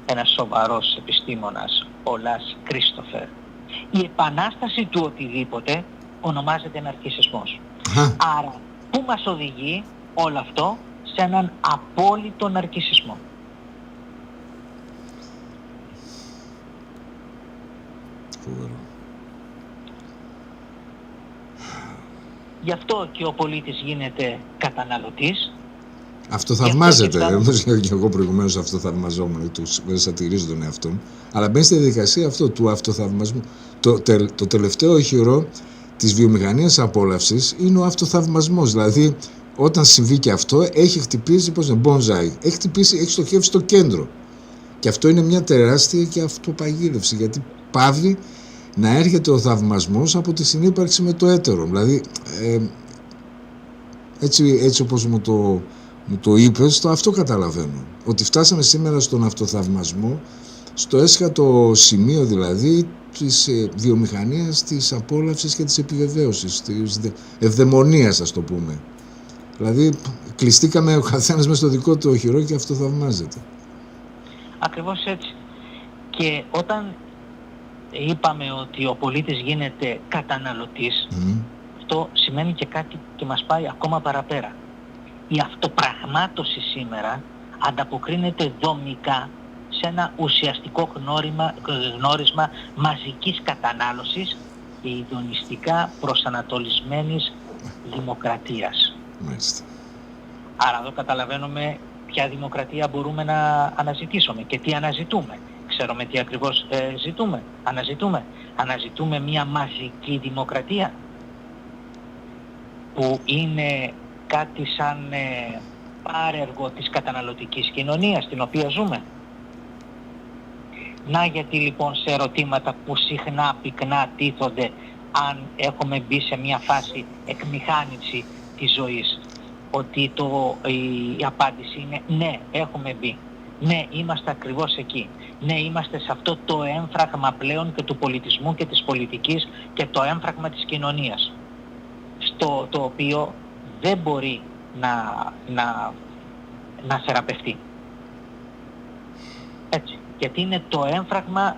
ένας σοβαρός επιστήμονας, ο Λας Κρίστοφερ, η επανάσταση του οτιδήποτε ονομάζεται ναρκισσισμός. Άρα, πού μας οδηγεί όλο αυτό? Σε έναν απόλυτο ναρκισσισμό. Γι' αυτό και ο πολίτης γίνεται καταναλωτής. Αυτό θαυμάζεται. Και εγώ προηγουμένως αυτό θαυμαζόμουν, σατυρίζω τον εαυτό μου. Αλλά μπαίνει στη διαδικασία αυτό του αυτοθαυμασμού. Το τελευταίο οχυρό της βιομηχανίας απόλαυσης είναι ο αυτοθαυμασμός. Δηλαδή, όταν συμβεί και αυτό, έχει χτυπήσει, μπονζάι, έχει στοχεύσει στο κέντρο. Και αυτό είναι μια τεράστια και αυτοπαγίδευση, γιατί πάβει να έρχεται ο θαυμασμός από τη συνύπαρξη με το έτερο. Δηλαδή, έτσι όπως μου μου το είπες, αυτό καταλαβαίνω. Ότι φτάσαμε σήμερα στον αυτοθαυμασμό, στο έσχατο σημείο δηλαδή της βιομηχανίας, της απόλαυσης και της επιβεβαίωσης, της ευδαιμονίας, ας το πούμε. Δηλαδή κλειστήκαμε ο καθένας μες στο δικό του οχυρό και αυτοθαυμάζεται. Ακριβώς έτσι. Και όταν είπαμε ότι ο πολίτης γίνεται καταναλωτής, αυτό σημαίνει και κάτι και μας πάει ακόμα παραπέρα. Η αυτοπραγμάτωση σήμερα ανταποκρίνεται δομικά σε ένα ουσιαστικό γνώρισμα μαζικής κατανάλωσης και ειδονιστικά προσανατολισμένης δημοκρατίας. Μάλιστα. Άρα εδώ καταλαβαίνουμε ποια δημοκρατία μπορούμε να αναζητήσουμε και τι αναζητούμε. Ξέρουμε τι ακριβώς αναζητούμε μια μαζική δημοκρατία που είναι κάτι σαν πάρεργο της καταναλωτικής κοινωνίας στην οποία ζούμε. Να γιατί λοιπόν σε ερωτήματα που συχνά πυκνά τίθονται αν έχουμε μπει σε μια φάση εκμηχάνηση της ζωής, ότι η απάντηση είναι ναι, έχουμε μπει. Ναι, είμαστε ακριβώς εκεί. Ναι, είμαστε σε αυτό το έμφραγμα πλέον και του πολιτισμού και της πολιτικής και το έμφραγμα της κοινωνίας, στο το οποίο δεν μπορεί να θεραπευτεί. Έτσι. Γιατί είναι το έμφραγμα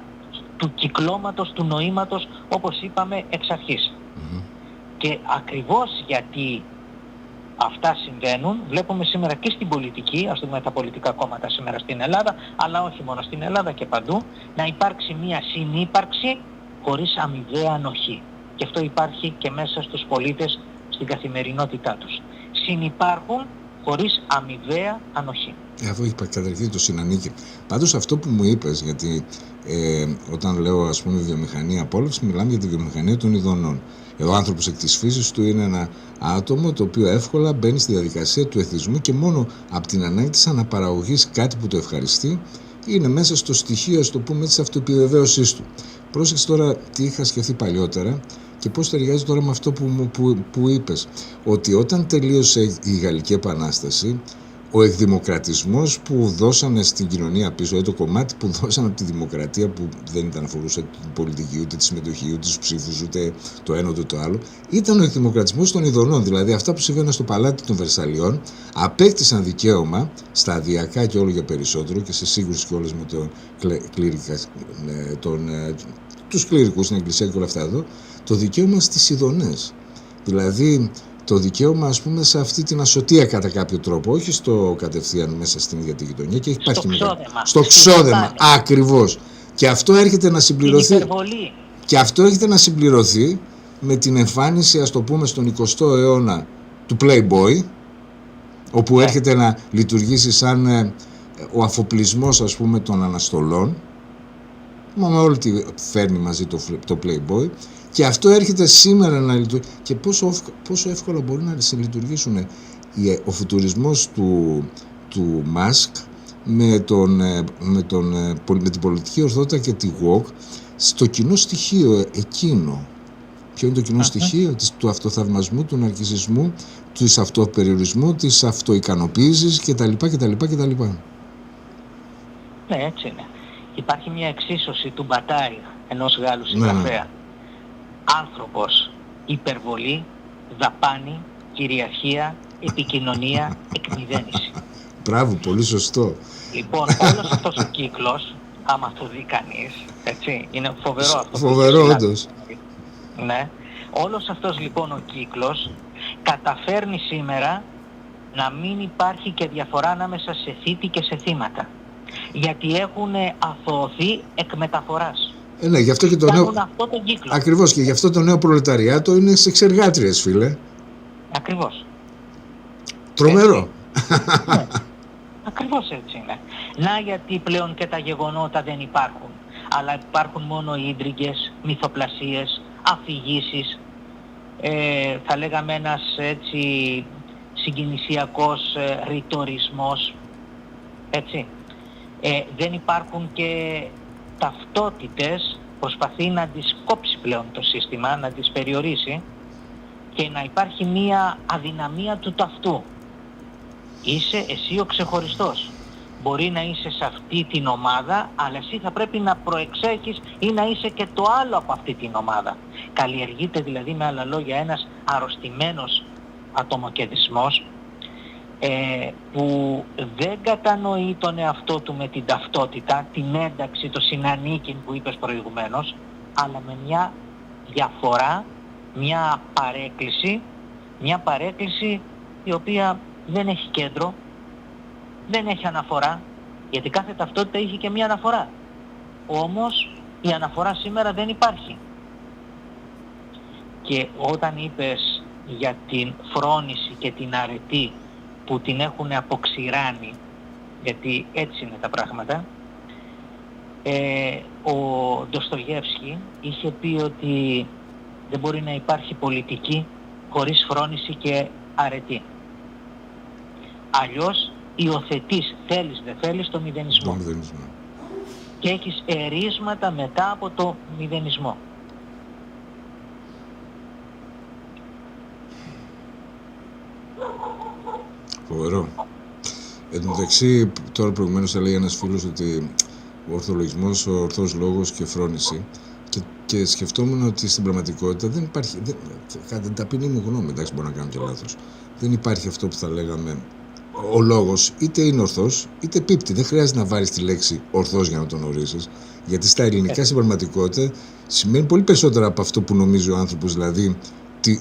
του κυκλώματος, του νοήματος, όπως είπαμε εξ αρχής. Και ακριβώς γιατί αυτά συμβαίνουν, βλέπουμε σήμερα και στην πολιτική, ας δούμε τα πολιτικά κόμματα σήμερα στην Ελλάδα, αλλά όχι μόνο στην Ελλάδα και παντού, να υπάρξει μια συνύπαρξη χωρίς αμοιβαία ανοχή. Και αυτό υπάρχει και μέσα στους πολίτες στην καθημερινότητά τους. Συνυπάρχουν χωρίς αμοιβαία ανοχή. Αφού έχει καταρριφθεί το συνανίκη. Πάντως αυτό που μου είπες, γιατί όταν λέω ας πούμε βιομηχανία απόλαυση, μιλάμε για τη βιομηχανία των ειδονών. Ο άνθρωπος εκ της φύσης του είναι ένα άτομο το οποίο εύκολα μπαίνει στη διαδικασία του εθισμού και μόνο από την ανάγκη της αναπαραγωγής κάτι που το ευχαριστεί είναι μέσα στο στοιχείο, ας το πούμε, της αυτοεπιβεβαίωσής του. Πρόσεξε τώρα τι είχα σκεφτεί παλιότερα και πώς ταιριάζει τώρα με αυτό που είπες. Ότι όταν τελείωσε η Γαλλική Επανάσταση, ο εκδημοκρατισμός που δώσανε στην κοινωνία πίσω, το κομμάτι που δώσανε από τη δημοκρατία που δεν ήταν αφορούσε την πολιτική, ούτε τη συμμετοχή, ούτε τους ψήφους, ούτε το ένα ούτε το άλλο, ήταν ο εκδημοκρατισμός των ειδονών. Δηλαδή αυτά που συμβαίνουν στο παλάτι των Βερσαλιών απέκτησαν δικαίωμα σταδιακά και όλο για περισσότερο και σε σύγκρουση και όλες με τους κληρικούς στην Εκκλησία και όλα αυτά εδώ, το δικαίωμα στις ειδονές. Δηλαδή το δικαίωμα, ας πούμε, σε αυτή την ασωτεία κατά κάποιο τρόπο, όχι στο κατευθείαν μέσα στην ίδια τη γειτονιά και υπάρχει στο ξόδεμα, ακριβώς. Και αυτό έρχεται να συμπληρωθεί. Και αυτό έρχεται να συμπληρωθεί με την εμφάνιση, ας το πούμε, στον 20ο αιώνα του Playboy, όπου έρχεται να λειτουργήσει σαν ο αφοπλισμός, ας πούμε, των αναστολών. Με όλη τη φέρνει μαζί το Playboy. Και αυτό έρχεται σήμερα να λειτουργήσει. Και πόσο εύκολα μπορεί να λειτουργήσουν ο φουτουρισμός του Μάσκ με την πολιτική ορθότητα και τη woke στο κοινό στοιχείο εκείνο. Ποιο είναι το κοινό στοιχείο? Του αυτοθαυμασμού, του ναρκισσισμού, του αυτοπεριορισμού, της αυτοικανοποίησης κτλ. Ναι, έτσι είναι. Υπάρχει μια εξίσωση του Μπατάι, ενός Γάλλου συγγραφέα. Άνθρωπος, υπερβολή, δαπάνη, κυριαρχία, επικοινωνία, εκμηδένιση. Μπράβο, πολύ σωστό. Λοιπόν, όλος αυτός ο κύκλος, άμα το δει κανείς, έτσι, είναι φοβερό αυτό. Φοβερό, όντως. Ναι. Όλος αυτός λοιπόν ο κύκλος καταφέρνει σήμερα να μην υπάρχει και διαφορά ανάμεσα σε θήτη και σε θύματα. Γιατί έχουν αθωωωθεί εκ μεταφοράς. Ναι, γι' αυτό και το νέο. Αυτό το κύκλο. Ακριβώς, και γι' αυτό το νέο προλεταριάτο είναι σε εξεργάτριες, φίλε. Ακριβώς. Τρομερό. Ναι. Ακριβώς έτσι είναι. Να γιατί πλέον και τα γεγονότα δεν υπάρχουν. Αλλά υπάρχουν μόνο ίντριγκες, μυθοπλασίες, αφηγήσεις. Θα λέγαμε ένας έτσι συγκινησιακός ρητορισμός. Έτσι. Δεν υπάρχουν και ταυτότητες, προσπαθεί να τις κόψει πλέον το σύστημα, να τις περιορίσει και να υπάρχει μία αδυναμία του ταυτού. Είσαι εσύ ο ξεχωριστός. Μπορεί να είσαι σε αυτή την ομάδα, αλλά εσύ θα πρέπει να προεξέχεις ή να είσαι και το άλλο από αυτή την ομάδα. Καλλιεργείται δηλαδή, με άλλα λόγια, ένας αρρωστημένος ατομοκεντρισμός, που δεν κατανοεί τον εαυτό του με την ταυτότητα, την ένταξη, το συνανίκην που είπες προηγουμένως, αλλά με μια διαφορά, μια παρέκκληση η οποία δεν έχει κέντρο, δεν έχει αναφορά, γιατί κάθε ταυτότητα είχε και μια αναφορά. Όμως η αναφορά σήμερα δεν υπάρχει. Και όταν είπες για την φρόνηση και την αρετή που την έχουν αποξηράνει, γιατί έτσι είναι τα πράγματα, ο Ντοστογεύσκι είχε πει ότι δεν μπορεί να υπάρχει πολιτική χωρίς φρόνηση και αρετή. Αλλιώς υιοθετείς, θέλεις δεν θέλεις, το μηδενισμό. Και έχεις ερίσματα μετά από το μηδενισμό. Φοβερό. Εν τω μεταξύ, τώρα προηγουμένως έλεγε ένας φίλος ότι ο ορθολογισμός, ο ορθός λόγος και φρόνηση, και σκεφτόμουν ότι στην πραγματικότητα δεν υπάρχει, κατά την ταπεινή μου γνώμη, εντάξει, μπορώ να κάνω και λάθος, δεν υπάρχει αυτό που θα λέγαμε ο λόγος, είτε είναι ορθός είτε πίπτει. Δεν χρειάζεται να βάλεις τη λέξη ορθός για να τον ορίσεις, γιατί στα ελληνικά στην πραγματικότητα σημαίνει πολύ περισσότερα από αυτό που νομίζει ο άνθρωπος, δηλαδή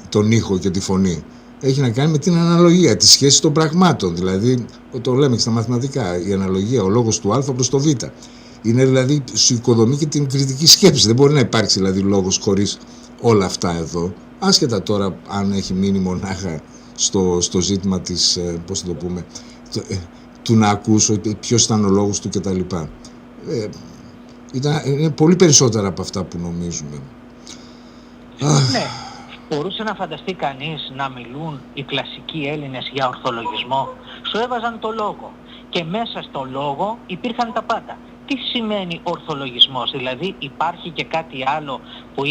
τον ήχο και τη φωνή. Έχει να κάνει με την αναλογία, τη σχέση των πραγμάτων. Δηλαδή, το λέμε και στα μαθηματικά, η αναλογία, ο λόγος του α προς το β. Είναι δηλαδή σου οικοδομεί και την κριτική σκέψη. Δεν μπορεί να υπάρξει δηλαδή λόγος χωρίς όλα αυτά εδώ. Άσχετα τώρα αν έχει μείνει μονάχα στο ζήτημα της, πώς θα το πούμε, του να ακούσω ποιος ήταν ο λόγος του κτλ. Είναι πολύ περισσότερα από αυτά που νομίζουμε. Ναι. Μπορούσε να φανταστεί κανείς να μιλούν οι κλασικοί Έλληνες για ορθολογισμό? Σου έβαζαν το λόγο και μέσα στο λόγο υπήρχαν τα πάντα. Τι σημαίνει ορθολογισμός? Δηλαδή υπάρχει και κάτι άλλο που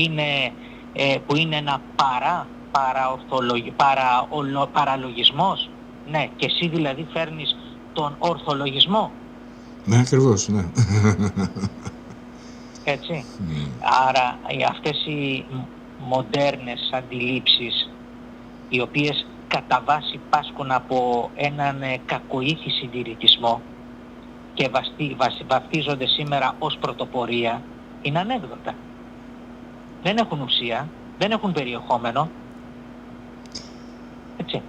είναι ένα παραλογισμός? Ναι, και εσύ δηλαδή φέρνεις τον ορθολογισμό. Ναι, ακριβώς, ναι. Έτσι. Άρα αυτές οι μοντέρνες αντιλήψεις, οι οποίες κατά βάση πάσχουν από έναν κακοήθη συντηρητισμό και βαφτίζονται σήμερα ως πρωτοπορία, είναι ανέκδοτα. Δεν έχουν ουσία, δεν έχουν περιεχόμενο. Έτσι.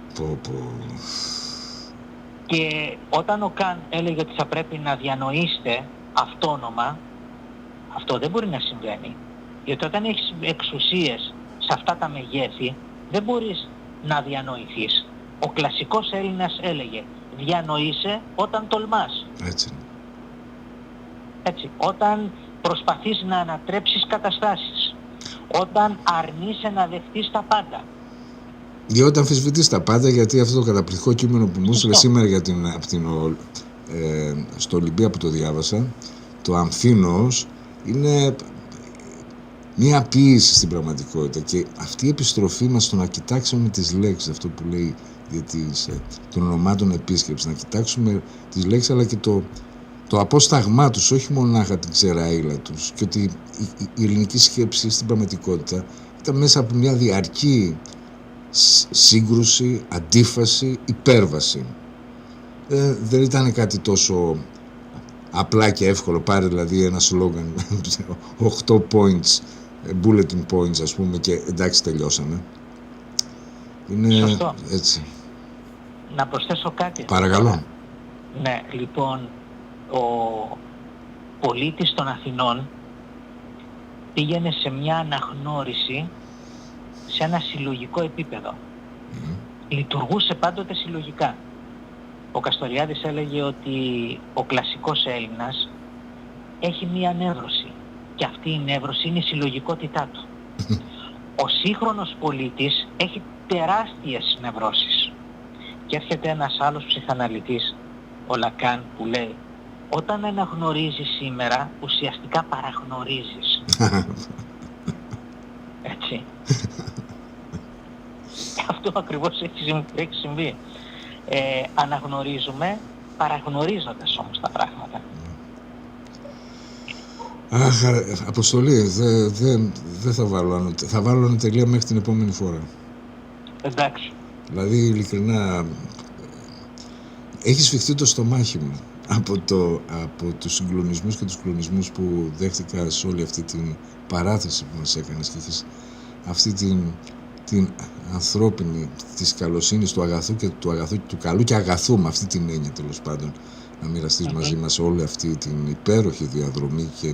Και όταν ο Καν έλεγε ότι θα πρέπει να διανοείστε αυτόνομα, αυτό δεν μπορεί να συμβαίνει. Γιατί όταν έχεις εξουσίες σε αυτά τα μεγέθη, δεν μπορείς να διανοηθείς. Ο κλασικός Έλληνας έλεγε, διανοείσαι όταν τολμάς. Έτσι. Όταν προσπαθείς να ανατρέψεις καταστάσεις. Όταν αρνείσαι να δεχτείς τα πάντα. Ή όταν αμφισβητείς τα πάντα, γιατί αυτό το καταπληκτικό κείμενο που μου έστειλε σήμερα στο Ολυμπία που το διάβασα, το Αμφίνος, είναι μια ποίηση στην πραγματικότητα, και αυτή η επιστροφή μας στο να κοιτάξουμε τις λέξεις, αυτό που λέει των ονομάτων επίσκεψη, να κοιτάξουμε τις λέξεις αλλά και το απόσταγμά τους, όχι μονάχα την ξεραΐλα τους, και ότι η ελληνική σκέψη στην πραγματικότητα ήταν μέσα από μια διαρκή σύγκρουση, αντίφαση, υπέρβαση. Δεν ήταν κάτι τόσο απλά και εύκολο. Πάρε δηλαδή ένα σλόγγαν 8 points, bulletin points ας πούμε, και εντάξει τελειώσαμε. Είναι σωστό. Έτσι. Να προσθέσω κάτι. Παρακαλώ. Ναι, λοιπόν, ο πολίτης των Αθηνών πήγαινε σε μια αναγνώριση σε ένα συλλογικό επίπεδο. Λειτουργούσε πάντοτε συλλογικά. Ο Καστοριάδης έλεγε ότι ο κλασικός Έλληνας έχει μία νεύρωση, και αυτή η νεύρωση είναι η συλλογικότητά του. Ο σύγχρονος πολίτης έχει τεράστιες νευρώσεις. Και έρχεται ένας άλλος ψυχαναλυτής, ο Λακάν, που λέει, όταν αναγνωρίζεις σήμερα, ουσιαστικά παραγνωρίζεις. Έτσι. Αυτό ακριβώς έχει συμβεί. αναγνωρίζουμε παραγνωρίζοντας όμως τα πράγματα. Αχ, Αποστολή, δεν θα βάλω άνω. Θα βάλω άνω τελεία μέχρι την επόμενη φορά. Εντάξει. Δηλαδή, ειλικρινά, έχει σφιχτεί το στομάχι μου από τους συγκλονισμούς και τους κλονισμούς που δέχτηκα σε όλη αυτή την παράθεση που μας έκανες και έχεις αυτή την ανθρώπινη της καλοσύνης, του αγαθού και του καλού και αγαθού, με αυτή την έννοια τέλος πάντων, να μοιραστείς μαζί μας όλη αυτή την υπέροχη διαδρομή και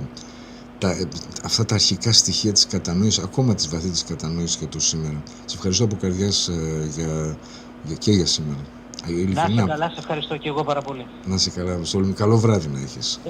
αυτά τα αρχικά στοιχεία της κατανόησης, ακόμα της βαθύτερης κατανόησης για το σήμερα. Σε ευχαριστώ από καρδιάς και για σήμερα. Να είσαι καλά, σε ευχαριστώ και εγώ πάρα πολύ. Να είσαι καλά, καλό βράδυ να έχεις.